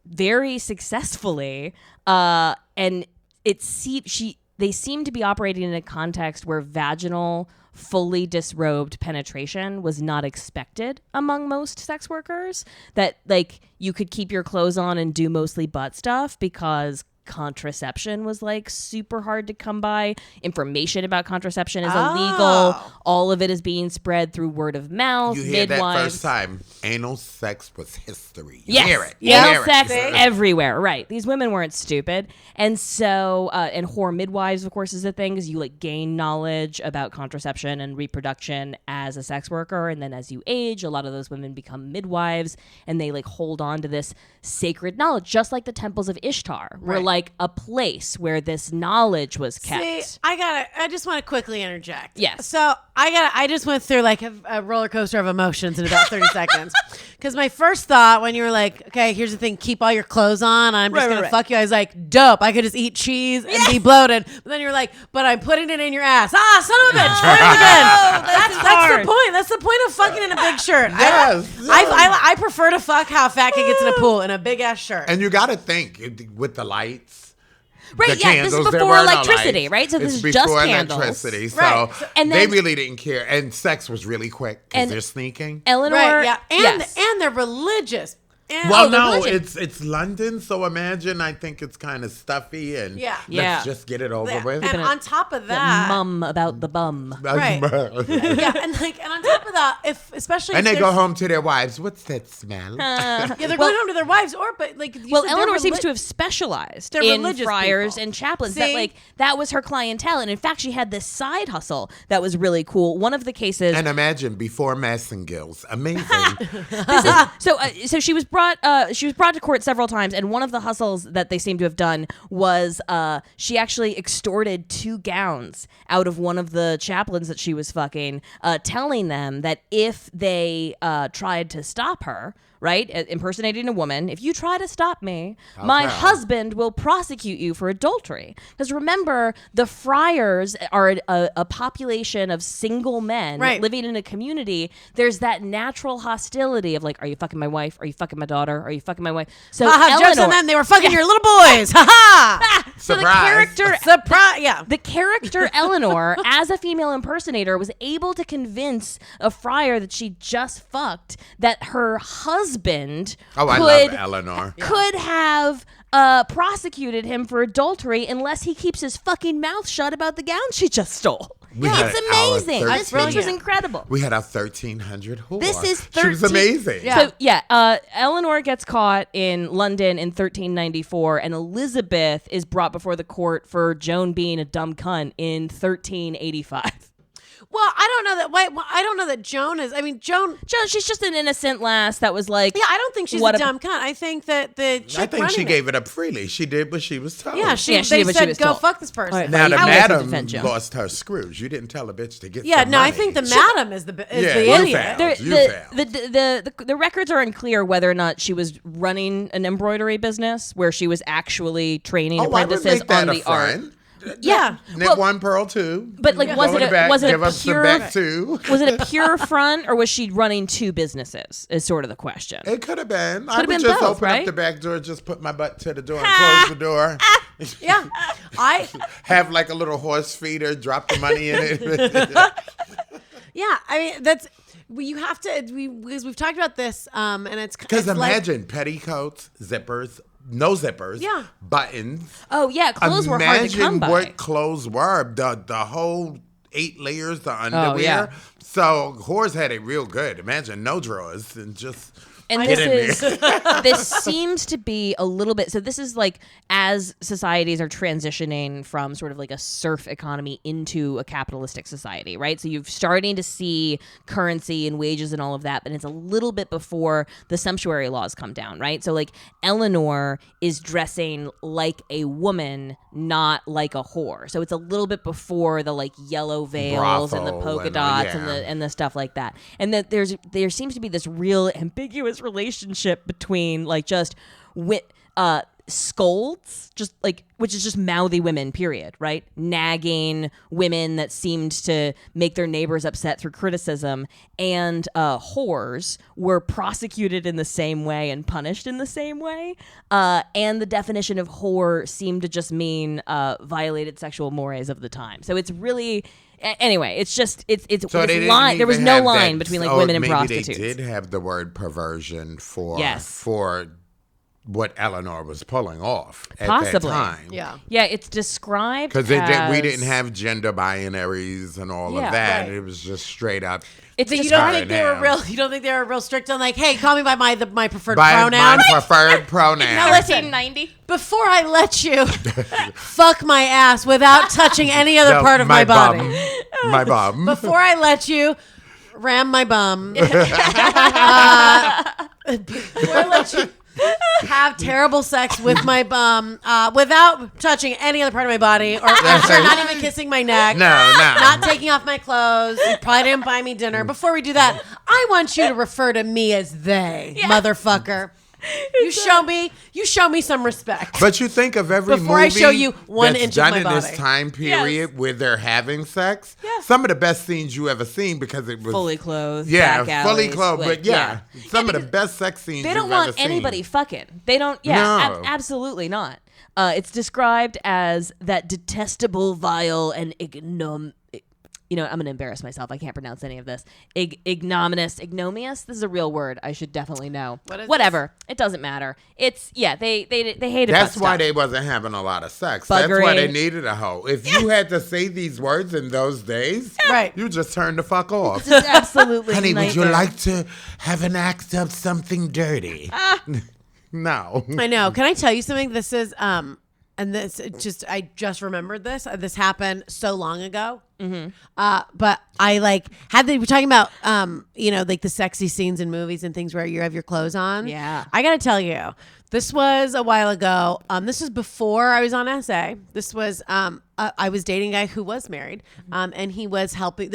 very successfully, and they seem to be operating in a context where vaginal, fully disrobed penetration was not expected among most sex workers. That like you could keep your clothes on and do mostly butt stuff because contraception was like super hard to come by. Information about contraception is illegal. All of it is being spread through word of mouth. You hear midwives. that first time. Anal sex was history. You yes. hear it. Anal sex everywhere. Right. These women weren't stupid. And so, and whore midwives, of course, is a thing because you like gain knowledge about contraception and reproduction as a sex worker. And then as you age, a lot of those women become midwives and they like hold on to this sacred knowledge, just like the temples of Ishtar were like a place where this knowledge was kept. See, I just want to quickly interject. Yes. So I just went through like a roller coaster of emotions in about 30 seconds. Because my first thought when you were like, okay, here's the thing, keep all your clothes on, I'm just going to fuck you. I was like, dope. I could just eat cheese and be bloated. But then you're like, but I'm putting it in your ass. Ah, son of a bitch. Put it again. That's the point. That's the point of fucking in a big shirt. Yes. I prefer to fuck how a fat kid gets in a pool in a big ass shirt. And you got to think with the lights. Right, yeah, this is before electricity, right? So this is just candles. Electricity, right. So and they then, really didn't care. And sex was really quick because they're sneaking. Eleanor, right, yeah. And and they're religious. And, well, no, it's London, so imagine I think it's kind of stuffy and let's just get it over with. And on top of that, mum about the bum, right? And on top of that, especially they go home to their wives. What's that smell? They're going home to their wives, Eleanor seems to have specialized in friars people. And chaplains. That was her clientele, and in fact, she had this side hustle that was really cool. One of the cases, and imagine before Massengills, amazing. So she was brought to court several times, and one of the hustles that they seem to have done was she actually extorted 2 gowns out of one of the chaplains that she was fucking, telling them that if they tried to stop her, right, impersonating a woman, if you try to stop me, my husband will prosecute you for adultery. Because remember, the friars are a population of single men living in a community. There's that natural hostility of like, are you fucking my wife? Are you fucking my daughter? Are you fucking my wife? So Jokes on them. They were fucking your little boys. Ha ha. So the Surprise. character, Surprise. Yeah. the character Eleanor, as a female impersonator, was able to convince a friar that she just fucked that her husband I love Eleanor. could have prosecuted him for adultery unless he keeps his fucking mouth shut about the gown she just stole. had It's our amazing. This 13 bitch was incredible. We had our 1,300 whore. This is 13. She was amazing. Yeah. So Eleanor gets caught in London in 1394, and Elizabeth is brought before the court for Joan being a dumb cunt in 1385. Well, I don't know that. Wait, I don't know that Joan is. I mean, Joan, She's just an innocent lass that was like. Yeah, I don't think she's what a dumb cunt. I think that the chick I think she running gave it up freely. She did what she was told. Yeah, she they did what she said was go told. fuck this person. All right, Now the How was it madam defend Joan? lost her screws. You didn't tell a bitch to get Yeah, some no, money. I think the madam is the you idiot. failed. You failed. The records are unclear whether or not she was running an embroidery business where she was actually training I would apprentices make that on a the art. friend. Yeah. Knit one, pearl two. But like, was it give a us some pure? back two. Was it a pure front, or was she running two businesses? Is sort of the question. It could have been. I would been just both, open right? up the back door, just put my butt to the door and close the door. Yeah, I Have like a little horse feeder, drop the money in it. yeah. I mean, that's you have to because we've talked about this, and it's Because it's like- imagine petticoats, zippers, no zippers, Yeah. buttons. Oh yeah, clothes were hard to come Imagine by. what clothes were. The whole 8 layers of underwear. Oh, yeah. So whores had it real good. Imagine no drawers and just And get this in is there. this seems to be a little bit. So this is like as societies are transitioning from sort of like a serf economy into a capitalistic society, right? So you're starting to see currency and wages and all of that, but it's a little bit before the sumptuary laws come down, right? So like Eleanor is dressing like a woman, not like a whore. So it's a little bit before the like yellow veils and the Brothel polka and, dots yeah. and the stuff like that. And that there seems to be this real ambiguous relationship between like just scolds, just like, which is just mouthy women, period, right? Nagging women that seemed to make their neighbors upset through criticism, and whores were prosecuted in the same way and punished in the same way. And the definition of whore seemed to just mean violated sexual mores of the time. So it's really. Anyway, it's just it's So this line. There was no line between like women and maybe prostitutes. They did have the word perversion for Yes. for what Eleanor was pulling off at Possibly. that time. Yeah. Yeah, it's described Because as... we didn't have gender binaries and all Yeah, of that. right. It was just straight up. It's So you described- don't think they were real? You don't think they were real strict on like, hey, call me by my preferred By pronoun? my preferred pronoun. Now listen, 1390. before I let you fuck my ass without touching any other No, part of my body, bum. My bum. before I let you ram my bum, before I let you have terrible sex with my bum without touching any other part of my body, or I'm sure not even kissing my neck. No. Not taking off my clothes. You probably didn't buy me dinner. Before we do that, I want you to refer to me as they, motherfucker. You show me some respect. But you think of every Before movie I show you 1 that's inch of done my in this body. time period where they're having sex. Yes. Some of the best scenes you ever seen because it was Fully clothed. Yeah, back fully alleys, clothed. like, But yeah, some of the best sex scenes They don't you've want ever seen. anybody fucking. They don't. Yeah, No. absolutely not. It's described as that detestable, vile, and you know, I'm gonna embarrass myself. I can't pronounce any of this. Ignominious. This is a real word. I should definitely know. What is Whatever. It doesn't matter. It's they hated. That's butt why stuff. they wasn't having a lot of sex. That's Buggery. why they needed a hoe. If you had to say these words in those days, Right. you just turn the fuck off. It's absolutely. Honey, would you nightmare. like to have an act of something dirty? No. I know. Can I tell you something? This is and this I just remembered this. This happened so long ago. Mm-hmm. But I we're talking about you know, like the sexy scenes in movies and things where you have your clothes on. Yeah. I gotta tell you, this was a while ago. This was before I was on SA. This was I was dating a guy who was married, and he was helping.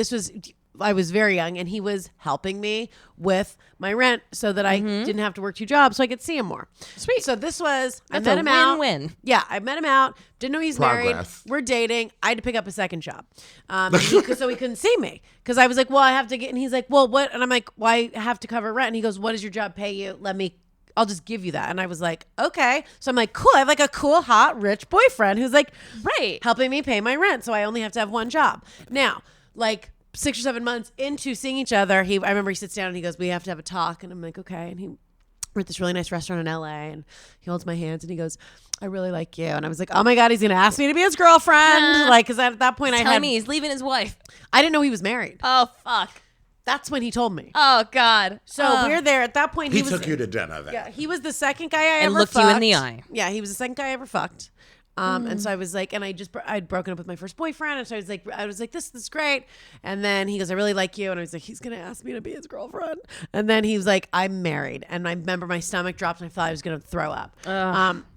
I was very young, and he was helping me with my rent so that I didn't have to work 2 jobs so I could see him more. Sweet. So this was, That's I met a him out. win-win. Yeah, I met him out. Didn't know he's married. Progress. We're dating. I had to pick up a second job so he couldn't see me. Because I was like, well, I have to get, and he's like, well, what? And I'm like, well, I have to cover rent. And he goes, what does your job pay you? Let me I'll just give you that. And I was like, okay. So I'm like, cool. I have like a cool, hot, rich boyfriend who's like helping me pay my rent. So I only have to have one job. Now, like 6 or 7 months into seeing each other, I remember he sits down and he goes, we have to have a talk. And I'm like, okay. And we're at this really nice restaurant in LA and he holds my hands and he goes, I really like you. And I was like, oh my God, he's going to ask me to be his girlfriend. Like, cause at that point Tell me he's leaving his wife. I didn't know he was married. Oh, fuck. That's when he told me. Oh, God. So we're there. At that point, he took you to dinner then. Yeah, he was the second guy I ever looked fucked. you in the eye. Yeah, he was the second guy I ever fucked. And so I was like, and I'd broken up with my first boyfriend. And so I was like, this is great. And then he goes, I really like you. And I was like, he's going to ask me to be his girlfriend. And then he was like, I'm married. And I remember my stomach dropped and I thought I was going to throw up.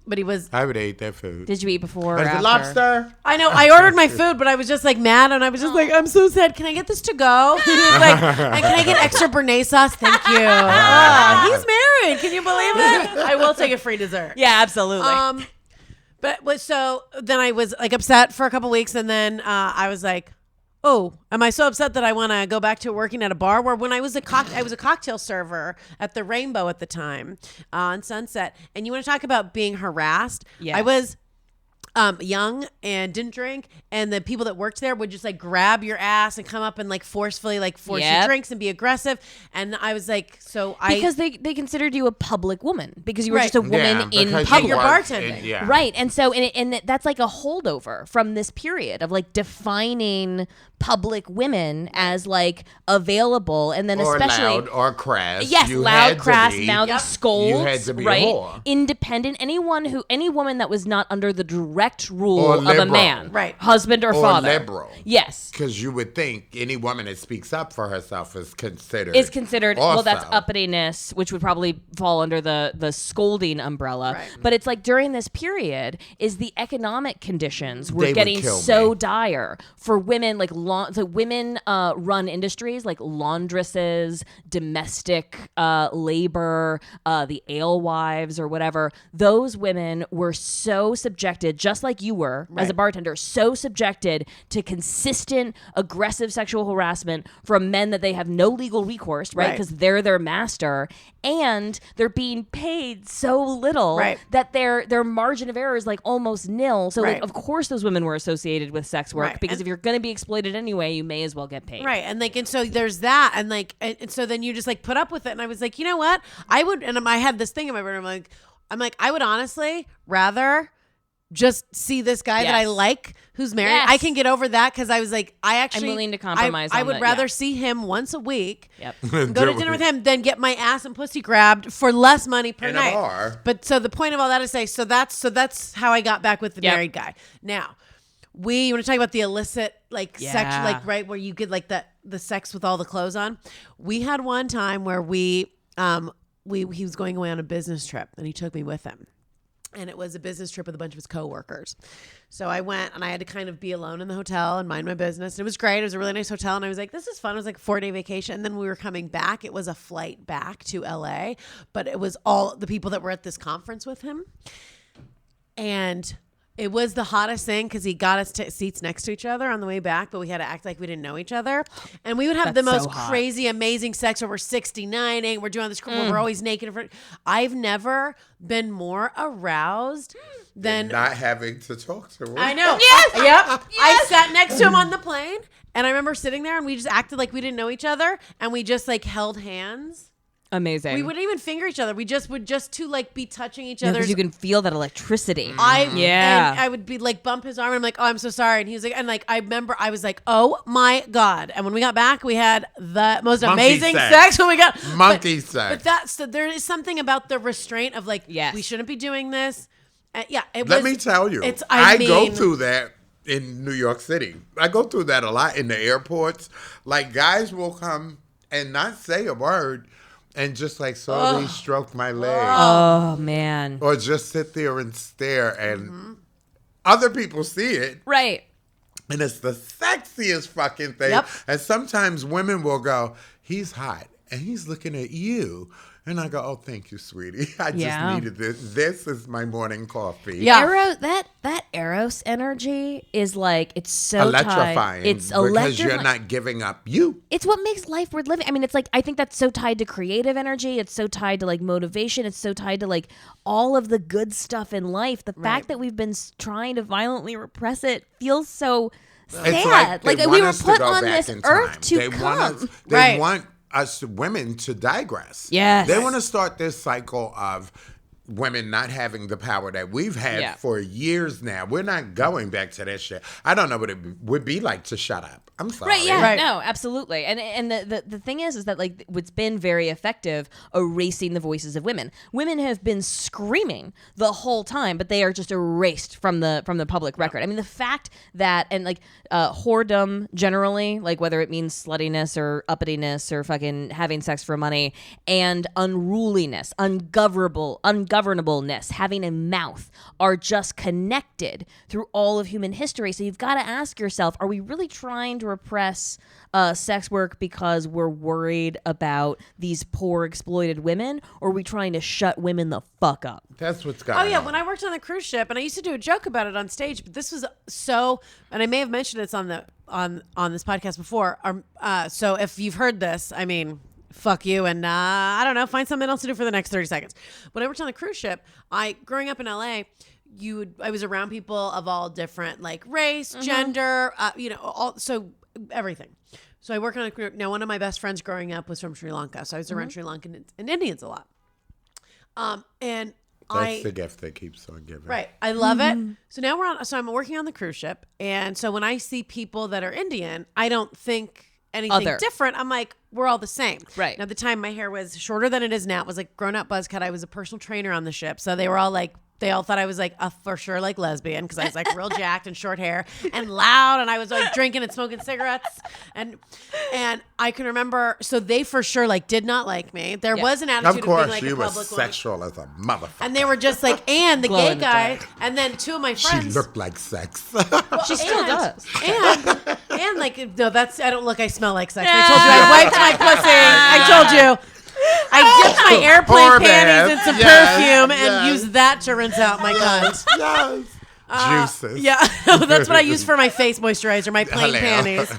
But he was. I would eat that food. Did you eat before or Is after? it lobster? I know. I ordered my food, but I was just like mad. And I was just like, I'm so sad. Can I get this to go? Like, and can I get extra béarnaise sauce? Thank you. He's married. Can you believe it? I will take a free dessert. Yeah, absolutely. But so then I was like upset for a couple weeks, and then I was like, "Oh, am I so upset that I want to go back to working at a bar?" Where when I was a cocktail server at the Rainbow at the time on Sunset, and you want to talk about being harassed? Yes. I was young and didn't drink, and the people that worked there would just like grab your ass and come up and like forcefully like force you drinks and be aggressive. And I was like, because they considered you a public woman because you were Right. just a woman in because public. you You're worked bartending. Right. And so, and that's like a holdover from this period of like defining public women as like available. And then Or especially loud or crass. Yes, You loud, had to crass, be- mouthy scolds. You had to be right? a whore. Independent. Any woman that was not under the direct rule Or of a liberal. man. Right. Husband or father. liberal. Yes. Because you would think any woman that speaks up for herself is considered. Well, that's also. uppityness, which would probably fall under the scolding umbrella. Right. But it's like during this period is the economic conditions were They would getting kill so me. dire for women, like the women run industries like laundresses, domestic labor, the alewives or whatever. Those women were so subjected, just like you were as a bartender, so subjected to consistent aggressive sexual harassment from men that they have no legal recourse, right? Because they're their master, and they're being paid so little that their margin of error is like almost nil. So like, of course those women were associated with sex work because if you're going to be exploited anyway, you may as well get paid. Right. And like, and so there's that. And like, and so then you just like put up with it. And I was like, you know what? I would, and I had this thing in my brain. I'm like, I would honestly rather just see this guy that I like who's married. Yes. I can get over that because I was like, I'm willing to compromise I on would that, rather see him once a week, Yep. go to dinner with him, than get my ass and pussy grabbed for less money per In night. a bar. But so the point of all that is say, so that's how I got back with the married guy. Now, you want to talk about the illicit like sex, like right where you get like the sex with all the clothes on. We had one time where he was going away on a business trip and he took me with him. And it was a business trip with a bunch of his coworkers. So I went and I had to kind of be alone in the hotel and mind my business. And it was great. It was a really nice hotel. And I was like, this is fun. It was like a 4-day vacation. And then we were coming back. It was a flight back to LA, but it was all the people that were at this conference with him. And it was the hottest thing because he got us seats next to each other on the way back, but we had to act like we didn't know each other. And we would have the most crazy, amazing sex where we're 69ing. We're doing this, we're always naked in front. I've never been more aroused than not having to talk to him. I know. Yes. Yep. I sat next to him on the plane, and I remember sitting there, and we just acted like we didn't know each other, and we just like held hands. Amazing. We wouldn't even finger each other. We just would to like be touching each because other's. you can feel that electricity. And I would be like bump his arm and I'm like, oh, I'm so sorry. And he was like, and like I remember I was like, oh my God. And when we got back, we had the most amazing sex when we got monkey sex. But there is something about the restraint of like, we shouldn't be doing this. Let me tell you, I go through that in New York City. I go through that a lot in the airports. Like guys will come and not say a word. And just like slowly stroke my leg. Oh, man. Or just sit there and stare. And other people see it. Right. And it's the sexiest fucking thing. Yep. And sometimes women will go, he's hot. And he's looking at you. And I go, oh, thank you, sweetie. I just Yeah. needed this. This is my morning coffee. Yeah. That Eros energy is like, it's so Electrifying. tied. It's because electrifying. you're not giving up you. It's what makes life worth living. I mean, it's like, I think that's so tied to creative energy. It's so tied to like motivation. It's so tied to like all of the good stuff in life. The fact that we've been trying to violently repress it feels so sad. It's like we were put on this earth to they come. They want us women to digress. Yes. They want to start this cycle of women not having the power that we've had for years now. We're not going back to that shit. I don't know what it would be like to shut up. I'm sorry. Right, yeah, no, absolutely. And the thing is that like what's been very effective erasing the voices of women. Women have been screaming the whole time, but they are just erased from the public record. I mean, the fact that and like whoredom generally, like whether it means sluttiness or uppityness or fucking having sex for money, and unruliness, ungovernableness, having a mouth are just connected through all of human history. So you've got to ask yourself, are we really trying to repress sex work because we're worried about these poor exploited women, or are we trying to shut women the fuck up? That's what's going on. Oh yeah, when I worked on the cruise ship, and I used to do a joke about it on stage, but this was so, and I may have mentioned this on this podcast before. So if you've heard this, I mean, fuck you, and I don't know, find something else to do for the next 30 seconds. When I worked on the cruise ship, growing up in LA, I was around people of all different like race, gender, so everything. So I work on now. One of my best friends growing up was from Sri Lanka, so I was around Sri Lankan and Indians a lot. And that's the gift that keeps on giving. Right. I love it. So now I'm working on the cruise ship, and so when I see people that are Indian, I don't think anything different. I'm like, we're all the same. Right. Now, at the time, my hair was shorter than it is now. It was like grown up buzz cut. I was a personal trainer on the ship. So they were all like, they all thought I was like a for sure like lesbian because I was like real jacked and short hair and loud, and I was like drinking and smoking cigarettes, and I can remember. So they for sure like did not like me. There was an attitude Of course, of being like she a was public sexual as a motherfucker. and they were just like, and the gay guy, and then two of my friends. She looked like sex. She still does. And like, no, I don't look, I smell like sex. I told you, I wiped my pussy. I told you. I dipped my airplane panties in some perfume and used that to rinse out my cunt. Yes. Juices. Yeah, that's what I use for my face moisturizer, my plain panties.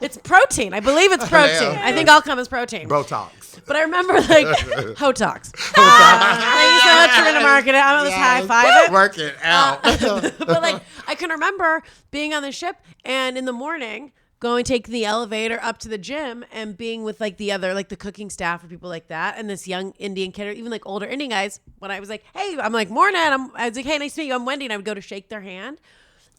It's protein. I believe it's protein. I think all cum is protein. Botox. But I remember like Hotox. Thank you so much for going to market it. I'm going to high five it. Work it out. But like, I can remember being on the ship and in the morning take the elevator up to the gym and being with like the other, like the cooking staff or people like that. And this young Indian kid or even like older Indian guys, when I was like, hey, I'm like, morning. I was like, hey, nice to meet you. I'm Wendi. And I would go to shake their hand.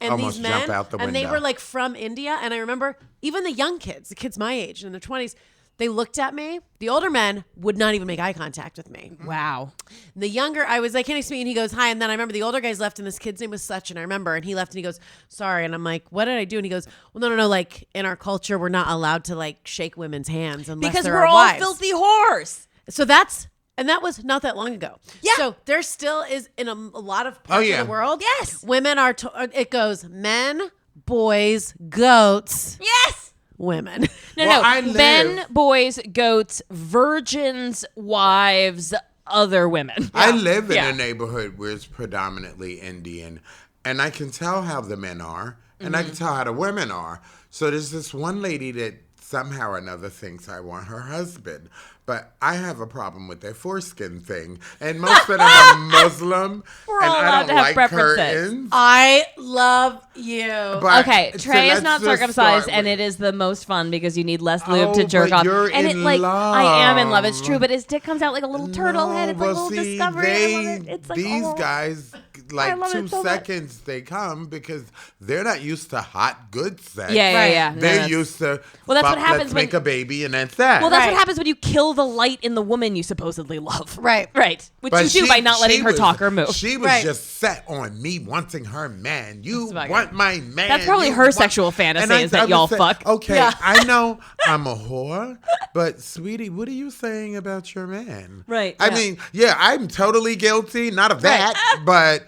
And Almost these men, jump out the and they window. were like from India. And I remember even the young kids, the kids my age in their 20s, they looked at me. The older men would not even make eye contact with me. Wow. The younger, I was like, can I speak? And he goes, hi. And then I remember the older guys left and this kid's name was Sachin. I remember. And he left and he goes, sorry. And I'm like, what did I do? And he goes, well, no. Like in our culture, we're not allowed to like shake women's hands unless Because they're we're our all wives. filthy whores. So that was not that long ago. Yeah. So there still is in a lot of parts of the world. Yes. Women are, it goes men, boys, goats. Yes. Women. No. Men, boys, goats, virgins, wives, other women. I live in a neighborhood where it's predominantly Indian, and I can tell how the men are, and I can tell how the women are. So there's this one lady that somehow or another thinks I want her husband. But I have a problem with that foreskin thing. And most of them are Muslim. We're and all I allowed don't to have like preferences. curtains. I love you. But Okay, so Trey is let's not just circumcised, start and with- it is the most fun because you need less lube to Oh, jerk but off. you're And in it like I am in love. It's love. true, but his dick comes out like a little turtle head. It's like a little discovery. I love it. It's like These guys, like love it 2 so much. seconds they come because they're not used to hot, good sex. Yeah. No, They're that's- used to, Well, that's what fuck, happens let's when- make a baby and that's that. Well, that's Right. what happens when you kill the light in the woman you supposedly love. Right. Right. Which But you do by not she letting her was- talk or move. She was Right. just set on me wanting her man. You That's want my man. That's probably You her want- sexual fantasy And I- is that I would y'all say, fuck. Okay, Yeah. I know I'm a whore, but sweetie, what are you saying about your man? Right, I yeah. mean, yeah, I'm totally guilty, not of that, but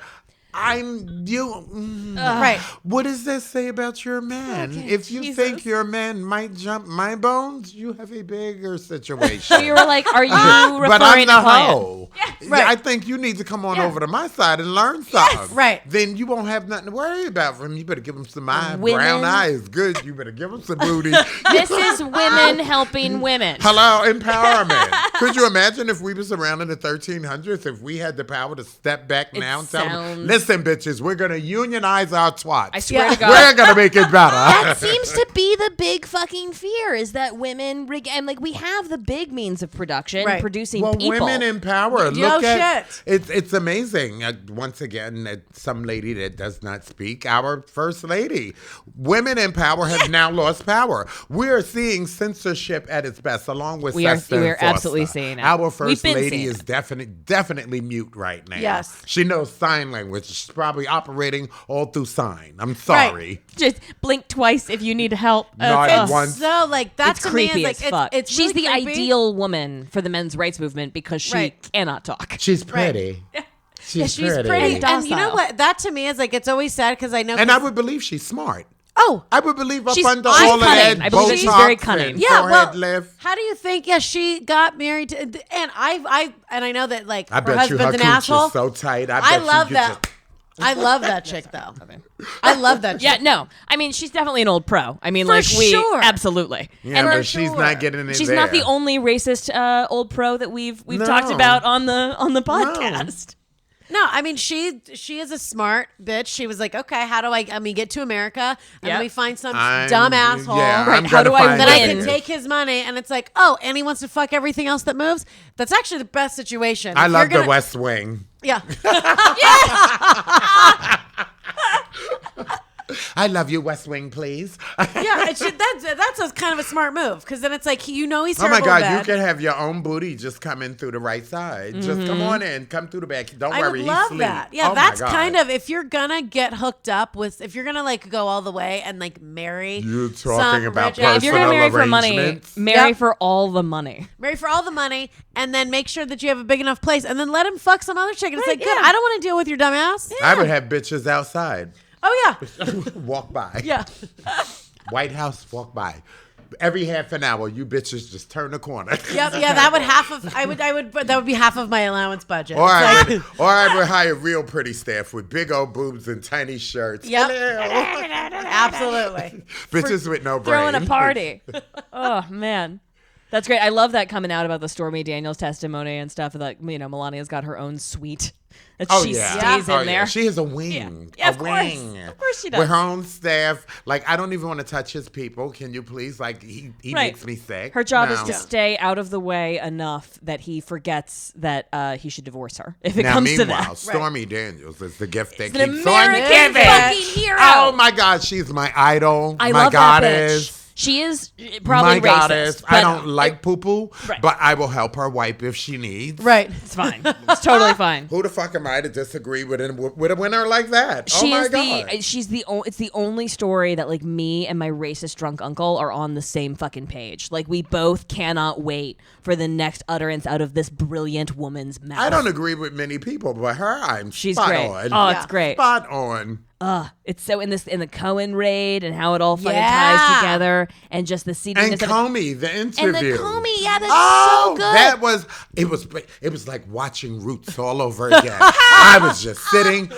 Right. What does that say about your man? Okay, If you Jesus. think your man might jump my bones, you have a bigger situation. You were like, are you But I'm referring the to client? hoe. right. I think you need to come on Yeah. over to my side and learn something. right. Then you won't have nothing to worry about from him. You better give him some brown Women. eyes. Good. You better give him some booty. This is women helping women. Hello, empowerment. Could you imagine if we was around in the 1300s, if we had the power to step back now and tell them, sounds- listen, bitches, we're going to unionize our twats. I swear Yeah. to God. We're going to make it better. That seems to be the big fucking fear is that women and like we have the big means of production Right. producing Well, people. women in power. Yo, Look at shit. it's amazing. Once again, some lady that does not speak, our first lady. Women in power have now lost power. We are seeing censorship at its best, along with We are- SESTA and we are absolutely FOSTA. seeing it. Our We've first been lady seeing is it. definitely mute right now. Yes. She knows sign language. She's probably operating all through sign. I'm sorry. Just blink twice if you need help. Not Ugh. one- So like that It's to me creepy is like as fuck. it's She's really the creepy. ideal woman for the men's rights movement because she Right. cannot talk. She's pretty. Yeah, she's pretty. And And you know docile. what? That to me is like it's always sad because I know. And I 'cause- would believe she's smart. oh, I would believe up She's- under she's all of cunning. that I believe that she's Botox very cunning. and yeah. forehead Well, lift. how do you think? Yeah, she got married to, and I know that like I her bet you her husband's an cooch asshole. is so tight. I I bet love you that. get I love that chick though. I love that chick. Yeah, no. I mean, she's definitely an old pro. I mean, For like we sure. absolutely. Yeah, And but for she's sure. not getting in She's there. not the only racist old pro that we've talked No. about on the podcast. No, I mean she is a smart bitch. She was like, okay, how do I get to America and Yep. let me find some I'm- dumb asshole Yeah, Right, I'm how gonna do I find that I win? can this. take his money. And it's like, oh, and he wants to fuck everything else that moves. That's actually the best situation. I If love you're the gonna- West Wing. Yeah. I love you, West Wing, please. Yeah, it should, that's a kind of a smart move because then it's like he's Oh terrible. my God, bad. you can have your own booty just come in through the right side. Just come on in, come through the back. Don't I worry, would love he's that. asleep. Yeah, Oh my that's God. kind of if you're gonna get hooked up with, if you're gonna like go all the way and like marry. You're some talking about rich ass- If you're gonna Personal marry for money, arrangements. marry Yep. for all the money. marry for all the money, and then make sure that you have a big enough place, and then let him fuck some other chick. And it's Right, like, good. yeah. I don't want to deal with your dumb ass. I would have bitches outside. Oh yeah, Walk by. yeah. White House, walk by. Every half an hour, you bitches just turn the corner. Yep, yeah. That would that would be half of my allowance budget. Or It's like- I would hire real pretty staff with big old boobs and tiny shirts. Yep. Hello. Absolutely. Bitches with no brain. Throwing a party. Oh man. That's great. I love that coming out about the Stormy Daniels testimony and stuff. That Melania's got her own suite that Oh she yeah, stays oh, in yeah. there. She has a wing. Yeah, a of course. wing. Of course she does. With her own staff. Like I don't even want to touch his people. Can you please? Like he Right. makes me sick. Her job No. is to stay out of the way enough that he forgets that he should divorce her if it Now, comes to meanwhile, that. Stormy Daniels is the gift that She's an keeps on American giving. fucking hero. Oh my God, she's my idol. I my love goddess. that bitch. She is probably my racist. goddess. I but don't like poo poo, Right. but I will help her wipe if she needs. Right. It's fine. It's totally fine. Who the fuck am I to disagree with a winner like that? She oh my is God. it's the only story that like me and my racist drunk uncle are on the same fucking page. Like we both cannot wait for the next utterance out of this brilliant woman's mouth. I don't agree with many people, but her, She's spot great. on. Oh, Yeah. it's great. Spot on. It's so in the Cohen raid and how it all fucking Yeah. ties together and just the And seediness of it. Comey, the And interview. the Comey, yeah, that's Oh, so good. that was it was like watching Roots all over again. I was just sitting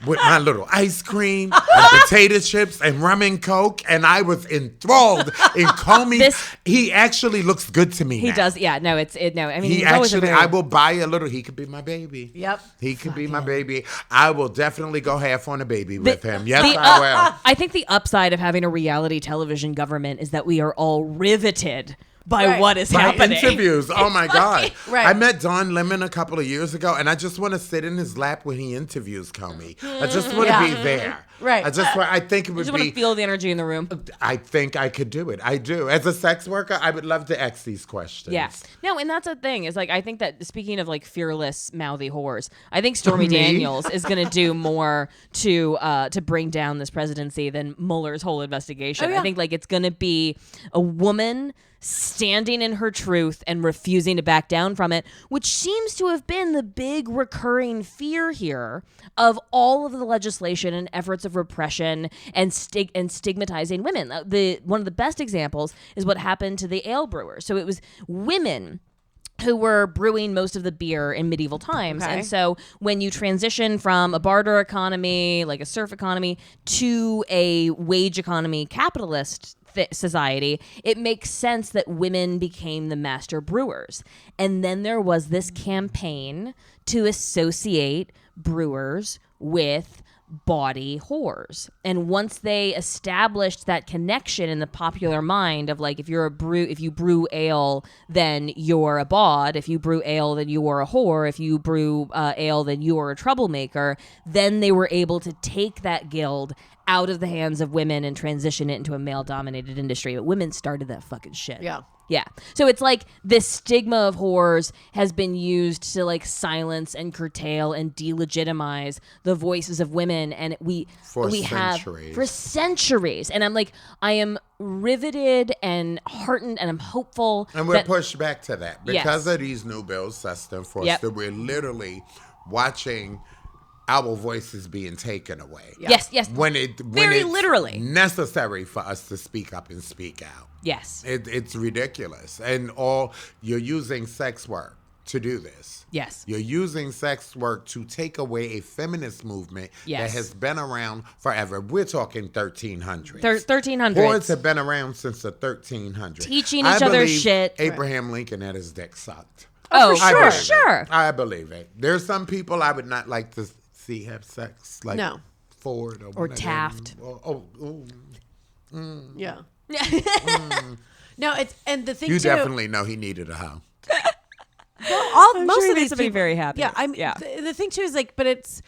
with my little ice cream and potato chips and rum and coke, and I was enthralled in Comey. He actually looks good to me. He now. does, yeah. No, no. I mean, He he's always a actually, very, I will buy a little. He could be my baby. Yep. He could be my baby. I will definitely go half on a baby with him. Yes, the- I will. I think the upside of having a reality television government is that we are all riveted by Right. what is By happening. interviews. Oh my God. Right. I met Don Lemon a couple of years ago, and I just want to sit in his lap when he interviews Comey. I just want to Yeah. be there. Right. I think it You would just want to be. feel the energy in the room. I think I could do it. I do. As a sex worker, I would love to ask these questions. Yeah. No, and that's a thing. Is like I think that speaking of like fearless mouthy whores, I think Stormy Me? Daniels is going to do more to bring down this presidency than Mueller's whole investigation. Oh, yeah. I think like it's going to be a woman standing in her truth and refusing to back down from it, which seems to have been the big recurring fear here of all of the legislation and efforts of repression and stigmatizing women. One of the best examples is what happened to the ale brewers. So it was women who were brewing most of the beer in medieval times. Okay. And so when you transition from a barter economy, like a serf economy, to a wage economy capitalist society, it makes sense that women became the master brewers. And then there was this campaign to associate brewers with bawdy whores. And once they established that connection in the popular mind of like, if you brew ale, then you're a bawd. If you brew ale, then you are a whore. If you brew ale, then you are a troublemaker. Then they were able to take that guild out of the hands of women and transition it into a male-dominated industry. But women started that fucking shit. Yeah. Yeah. So it's like this stigma of whores has been used to like silence and curtail and delegitimize the voices of women. And we have for centuries. And I'm like, I am riveted and heartened and I'm hopeful. And we're pushed back to that. Because Yes. of these new bills, SESTA and FOSTA, we're literally watching our voices being taken away. Yeah. Yes. When Very it's literally necessary for us to speak up and speak out. Yes. It's ridiculous. And you're using sex work to do this. Yes. You're using sex work to take away a feminist movement that has been around forever. We're talking 1300s. 1300s. Whores have been around since the 1300s. Teaching each other shit. Abraham Lincoln had his dick sucked. Oh, I sure. I believe it. There's some people I would not like to see have sex, like Ford or Taft. Yeah. No, it's and the thing you too. definitely know he needed a hoe. Most of these to be people, very happy. Yeah, Yeah. The thing too is like, but it's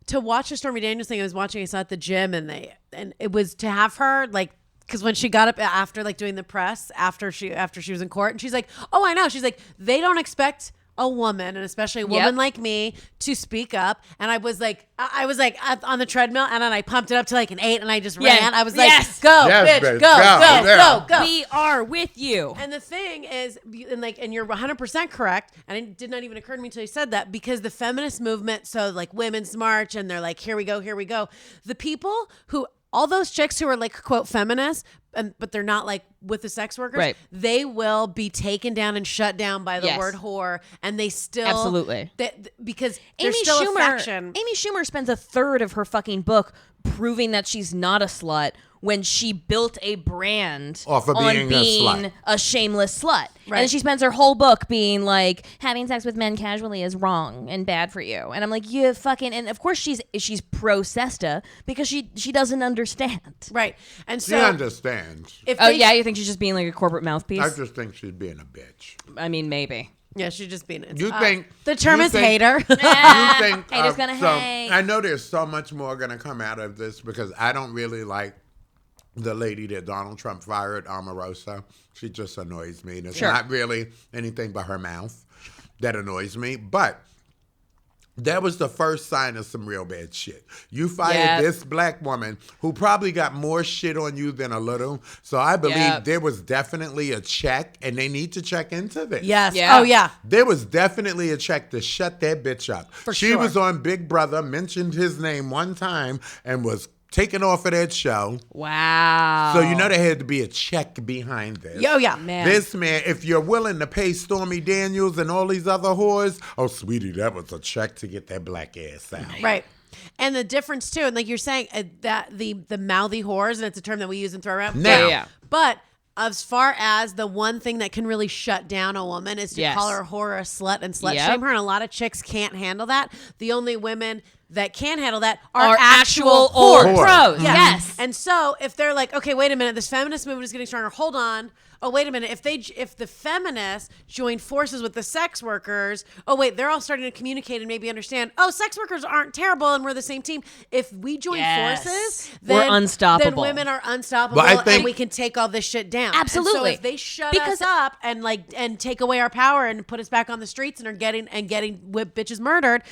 to watch the Stormy Daniels thing. I saw at the gym, and it was to have her like. Because when she got up after like doing the press after she was in court, and she's like, "Oh, I know." She's like, "They don't expect a woman, and especially a woman like me, to speak up." And I was like on the treadmill, and then I pumped it up to like an 8, and I just ran. I was like, "Go, Yes, bitch, bitch, go." We are with you. And the thing is, and you're 100% correct, and it did not even occur to me until you said that, because the feminist movement, so like Women's March, and they're like, here we go. The people who, all those chicks who are like, quote, feminists, but they're not like with the sex workers, right. They will be taken down and shut down by the word whore, and they still absolutely because there's still a faction. Amy Schumer spends a third of her fucking book proving that she's not a slut when she built a brand off of being a shameless slut. Right. And she spends her whole book being like, having sex with men casually is wrong and bad for you. And I'm like, you fucking, and of course she's pro SESTA because she doesn't understand. Right. And so She understands. You think she's just being like a corporate mouthpiece? I just think she's being a bitch. I mean, maybe. Yeah, she's just being. You think the term is hater? You think Haters gonna hate. I know there's so much more gonna come out of this because I don't really like the lady that Donald Trump fired, Omarosa. She just annoys me. And it's not really anything but her mouth that annoys me. But that was the first sign of some real bad shit. You fired this black woman who probably got more shit on you than a little. So I believe there was definitely a check, and they need to check into this. Yes. Yeah. Oh, yeah. There was definitely a check to shut that bitch up. She sure. was on Big Brother, mentioned his name one time, and was taken off of that show. Wow. So you know there had to be a check behind this. Oh, yeah. Man. This man, if you're willing to pay Stormy Daniels and all these other whores, oh, sweetie, that was a check to get that black ass out. Right. And the difference, too, and like you're saying, that the mouthy whores, and it's a term that we use and throw around. Now. But as far as the one thing that can really shut down a woman is to call her a whore or a slut and slut shame her, and a lot of chicks can't handle that. The only women that can handle that are actual whores. Pros. Yes. And so if they're like, okay, wait a minute, this feminist movement is getting stronger. Hold on. Oh, wait a minute. If the feminists join forces with the sex workers, oh, wait, they're all starting to communicate and maybe understand, oh, sex workers aren't terrible and we're the same team. If we join forces, then we're unstoppable. Then women are unstoppable and we can take all this shit down. Absolutely. And so if they shut us up and take away our power and put us back on the streets and are getting whipped bitches murdered,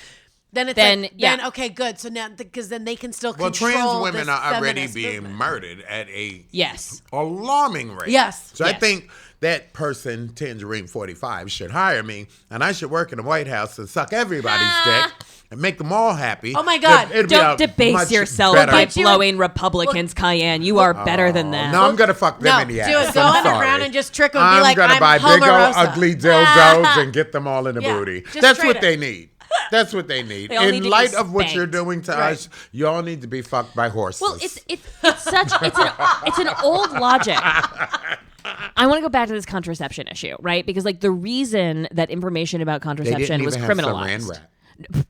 then it's okay, good. So now, because then they can still control. Well, trans women this are already feminist being movement. murdered at a Yes. alarming rate. Yes. So I think that person, Tangerine 45, should hire me, and I should work in the White House and suck everybody's dick and make them all happy. Oh my God. Don't debase yourself by blowing Republicans, Cayenne. You are better than that. No, I'm going to fuck them in the ass. Do it. Go underground and just trick them and be like, I'm going to buy big old ugly dildos and get them all in the booty. That's what they need. That's what they need. In light of what you're doing to us, you all need to be fucked by horses. Well, it's an old logic. I want to go back to this contraception issue, right? Because like the reason that information about contraception was criminalized.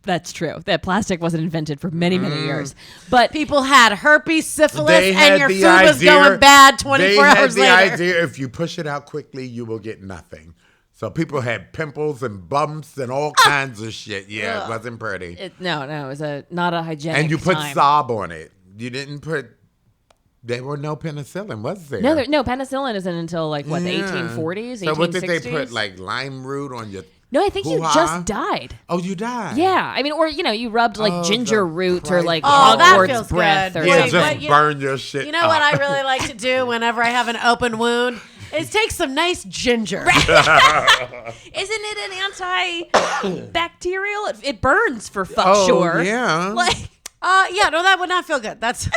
That's true. That plastic wasn't invented for many, many years. But people had herpes, syphilis, and your food was going bad 24 hours later. They had the idea if you push it out quickly, you will get nothing. So people had pimples and bumps and all kinds of shit. Yeah, it wasn't pretty. No, it was not a hygienic And you put time. Sob on it. You didn't put... There were no penicillin, was there? No, penicillin isn't until like, what, the 1840s, 1860s? So what did they put, like lime root on your... No, I think you just died. Oh, you died? Yeah. I mean, or, you rubbed like ginger root or like that Hogwarts feels breath good. or Yeah, something. just burn your shit. You know what I really like to do whenever I have an open wound? Is take some nice ginger. Isn't it an antibacterial? It burns for fuck sure. Yeah. That would not feel good. That's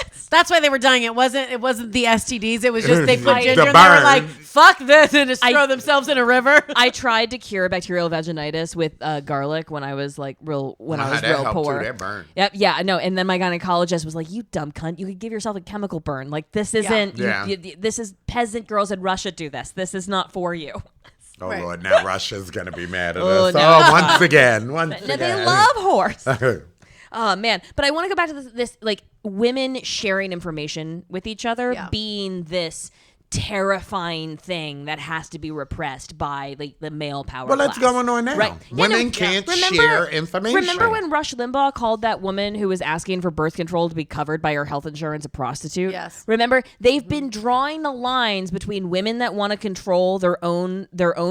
why they were dying. It wasn't the STDs. It was just they put ginger The and they were burn. like, fuck this, and just throw themselves in a river. I tried to cure bacterial vaginitis with garlic when I was like real poor. That burn. Yep, yeah, no. And then my gynecologist was like, "You dumb cunt! You could give yourself a chemical burn. Like this isn't. This is peasant girls in Russia do this. This is not for you." Oh, right. Lord, now Russia's going to be mad at us. No. Once again. They love horse. Oh, man. But I want to go back to this like, women sharing information with each other being this terrifying thing that has to be repressed by like the male power class. Well, that's going on now. Right. Women can't share information. Remember when Rush Limbaugh called that woman who was asking for birth control to be covered by her health insurance a prostitute? Yes. Remember, they've been drawing the lines between women that want to control their own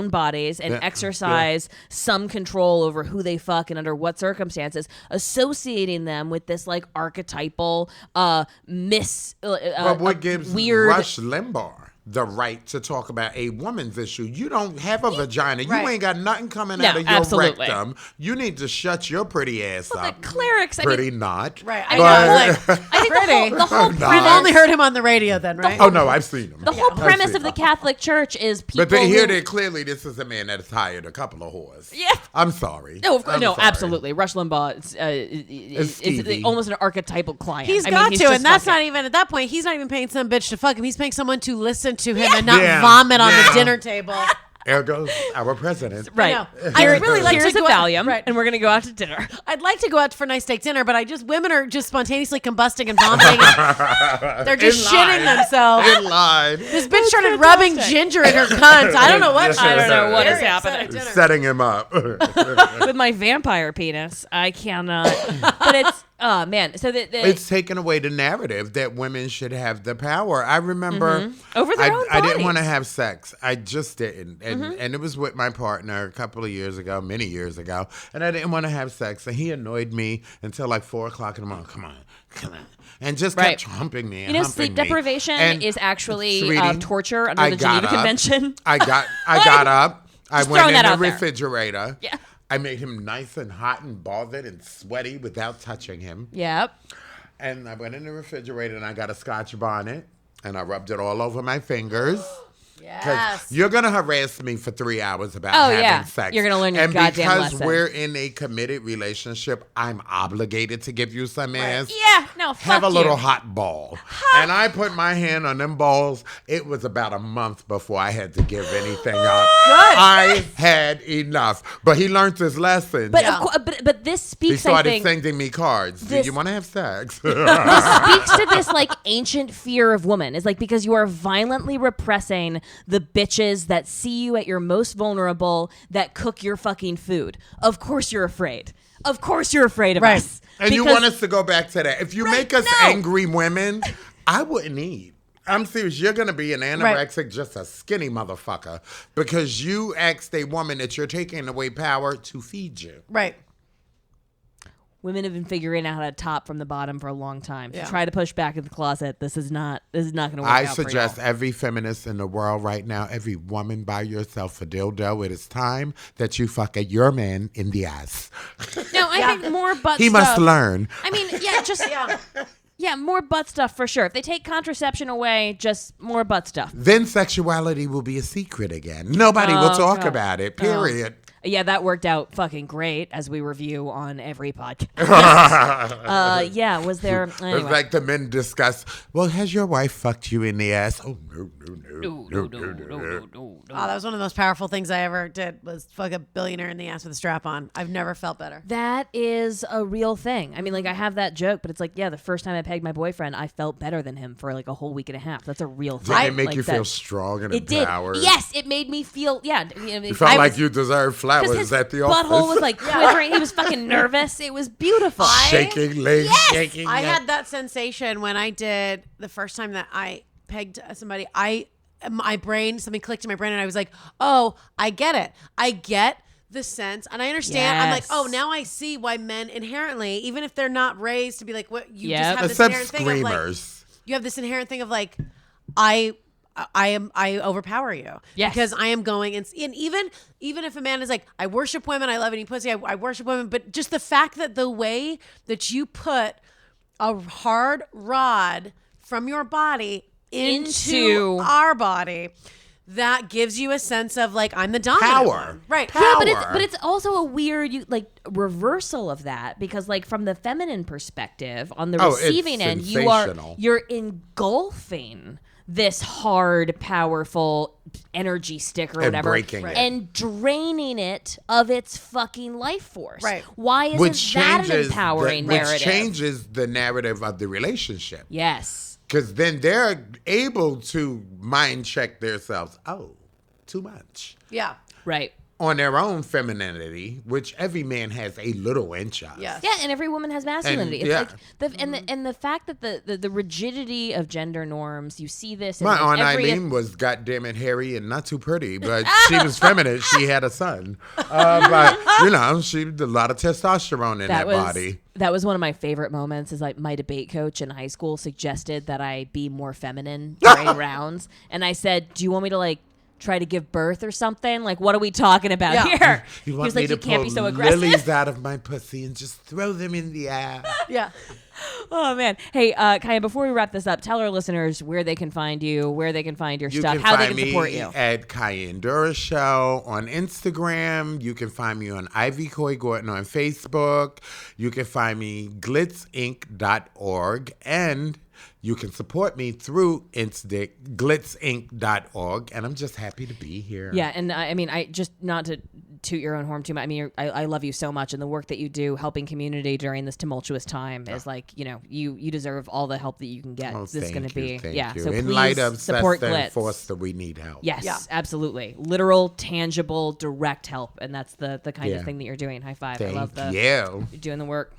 bodies and exercise some control over who they fuck and under what circumstances, associating them with this like archetypal But what gives weird Rush Limbaugh the right to talk about a woman's issue? You don't have a vagina. You ain't got nothing coming out of your rectum. You need to shut your pretty ass up. The clerics, pretty not. Right. I think the whole We've only heard him on the radio then, right? Oh, no, I've seen him. The whole premise of the Catholic Church is people But they hear that clearly this is a man that has hired a couple of whores. Yeah. I'm sorry. No, absolutely. Rush Limbaugh is almost an archetypal client. He's and that's not even, at that point, he's not even paying some bitch to fuck him. He's paying someone to listen to him and not vomit on the dinner table. There goes our president. Right. I'd really like Here's to a go Valium, and we're going to go out to dinner. I'd like to go out for a nice steak dinner, but women are just spontaneously combusting and vomiting. And they're just shitting themselves. In line. This bitch started rubbing ginger in her cunt. I don't know what is happening. Setting him up. With my vampire penis, I cannot. But it's, oh, man. So it's taken away the narrative that women should have the power. I remember over their own I didn't bodies. want to have sex. I just didn't. And it was with my partner a couple of years ago, many years ago. And I didn't want to have sex. And he annoyed me until like 4 o'clock in the morning. Come on. And just kept humping me. Sleep deprivation is actually sweetie, torture under the Geneva Convention. I got up. I went in the out there. refrigerator. Yeah. I made him nice and hot and bothered and sweaty without touching him. Yep. And I went in the refrigerator and I got a Scotch bonnet and I rubbed it all over my fingers. Yes. You're going to harass me for 3 hours about having sex. You're going to learn your goddamn lesson. And because we're in a committed relationship, I'm obligated to give you some ass. Yeah, no, fuck Have a you. little hot ball. And I put my hand on them balls. It was about a month before I had to give anything up. Good. I had enough. But he learned his lesson. But, but this speaks, he started I think, sending me cards. Do you want to have sex? this speaks to this like ancient fear of woman. It's like because you are violently repressing the bitches that see you at your most vulnerable, that cook your fucking food. Of course you're afraid. Of course you're afraid of us. And you want us to go back to that. If you make us angry women, I wouldn't eat. I'm serious. You're going to be an anorexic, just a skinny motherfucker, because you asked a woman that you're taking away power to feed you. Right. women have been figuring out how to top from the bottom for a long time. So Yeah. try to push back in the closet. This is not going to work I out for suggest y'all. every feminist in the world right now, every woman, buy yourself a dildo. It is time that you fuck your man in the ass. No, I think more butt He stuff. must learn. I mean, yeah, just yeah, more butt stuff for sure. If they take contraception away, just more butt stuff. Then sexuality will be a secret again. Nobody will talk God. about it, period. Yeah, that worked out fucking great, as we review on every podcast. Yeah, was there... It's Anyway. like the men discuss, well, has your wife fucked you in the ass? Oh, no. Oh, that was one of the most powerful things I ever did was fuck a billionaire in the ass with a strap on. I've never felt better. That is a real thing. I mean, like, I have that joke, but it's like, yeah, the first time I pegged my boyfriend, I felt better than him for like a whole week and a half. That's a real thing. Did it make Like you that- feel strong and It did. empowered? Yes, it made me feel, yeah. You felt like you deserved flowers his at the office. butthole was like quivering. He was fucking nervous. It was beautiful. shaking, legs shaking. I had that sensation when I did the first time that I pegged somebody. Something clicked in my brain, and I was like, "Oh, I get it. I get the sense, and I understand." I'm like, Yes. "Oh, now I see why men inherently, even if they're not raised to be like what you Yep. just have this Except inherent thing of like, screamers. you have this inherent thing of like, I overpower you Yes. because I am going and even if a man is like, I worship women, I love any pussy, I worship women, but just the fact that the way that you put a hard rod from your body into our body, that gives you a sense of like, I'm the dominant Power. one. Right. Power. Yeah, but it's also a weird reversal of that, because like from the feminine perspective, on the it's receiving end, sensational. you're engulfing this hard, powerful energy stick or And whatever, breaking it. and draining it of its fucking life force. Right. Why isn't that an empowering narrative? Which changes the narrative of the relationship. Yes. Because then they're able to mind check themselves. Oh, too much. Yeah. Right. On their own femininity, which every man has a little inch of. Yes. Yeah, and every woman has masculinity. And, it's yeah. like and the fact that the rigidity of gender norms, you see this in My like Aunt every Eileen was goddamn it hairy and not too pretty, but she was feminine. She had a son. But, she had a lot of testosterone in that body. That was one of my favorite moments. Is like my debate coach in high school suggested that I be more feminine during rounds, and I said, "Do you want me to like try to give birth or something? Like, what are we talking about here?" You He want was me like, to "You can't be pull so aggressive." lilies out of my pussy and just throw them in the air? Yeah. Oh man. Hey, Kaya, before we wrap this up, tell our listeners where they can find you, where they can find your You stuff, can how they find can support me you. at Ceyenne Doroshow on Instagram. You can find me on Ivy Coy Gordon on Facebook. You can find me glitzinc.org, and you can support me through glitzinc.org, and I'm just happy to be here. Yeah, and I mean, I just not to toot your own horn too much. I mean, I love you so much, and the work that you do helping community during this tumultuous time is like, you deserve all the help that you can get. Oh, This is going to be thank yeah. you. So in please light of support SESTA and Glitz. FOSTA, we need help. Yes, Yeah. absolutely, literal, tangible, direct help, and that's the kind Yeah. of thing that you're doing. High five! Thank I love you. you're doing the work.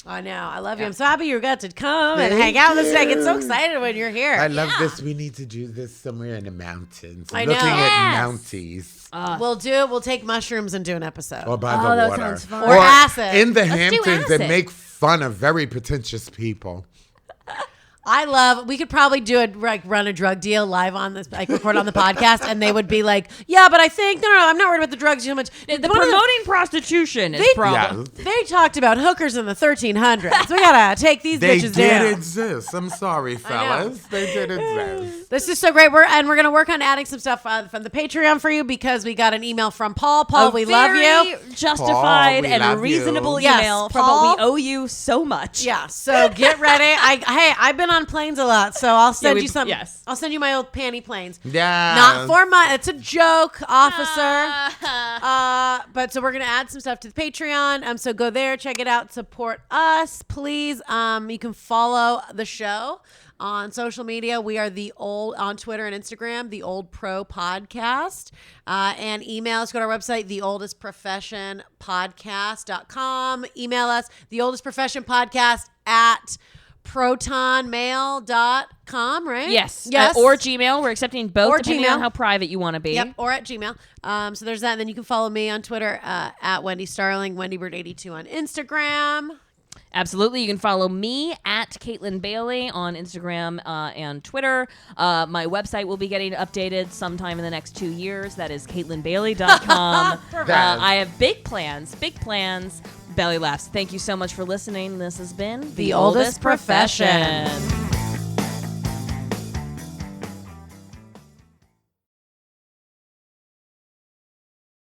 I know. I love you. I'm so happy you got to come and hang out with us. I get so excited when you're here. I love this. We need to do this somewhere in the mountains. I Looking know. at Yes. mounties. We'll take mushrooms and do an episode. Or by Oh, the that water. sounds fun. Or acid. In the Let's do Hamptons acid. and make fun of very pretentious people. we could probably do it, like run a drug deal live on this, like record on the podcast, and they would be like, yeah, but I think, no, I'm not worried about the drugs so much. The One of promoting prostitution is They- problem. They talked about hookers in the 1300s. We gotta take these They bitches did down. exist. I'm sorry, fellas. They did exist. This is so great. We're gonna work on adding some stuff from the Patreon for you because we got an email from Paul. Paul, we love you. Very justified Paul, we and love reasonable you. Yes, email from Paul. what we owe you so much. Yeah, so get ready. I've been on planes a lot, so I'll send you some. yes. I'll send you my old panty planes. Yeah. Not for my. It's a joke, officer. But so we're gonna add some stuff to the Patreon. So go there, check it out, support us, please. You can follow the show on social media. We are on Twitter and Instagram, The Old Pro Podcast. And email us, go to our website, theoldestprofessionpodcast.com. Email us, theoldestprofessionpodcast@protonmail.com, right? Yes. Yes. Or Gmail. We're accepting both, Or depending Gmail. on how private you want to be. Yep, or at Gmail. So there's that. And then you can follow me on Twitter at Wendi Starling, WendyBird82 on Instagram. Absolutely. You can follow me at Kaytlin Bailey on Instagram and Twitter. My website will be getting updated sometime in the next 2 years. That is KaytlinBailey.com. I have big plans. Belly laughs. Thank you so much for listening. This has been The Oldest Profession.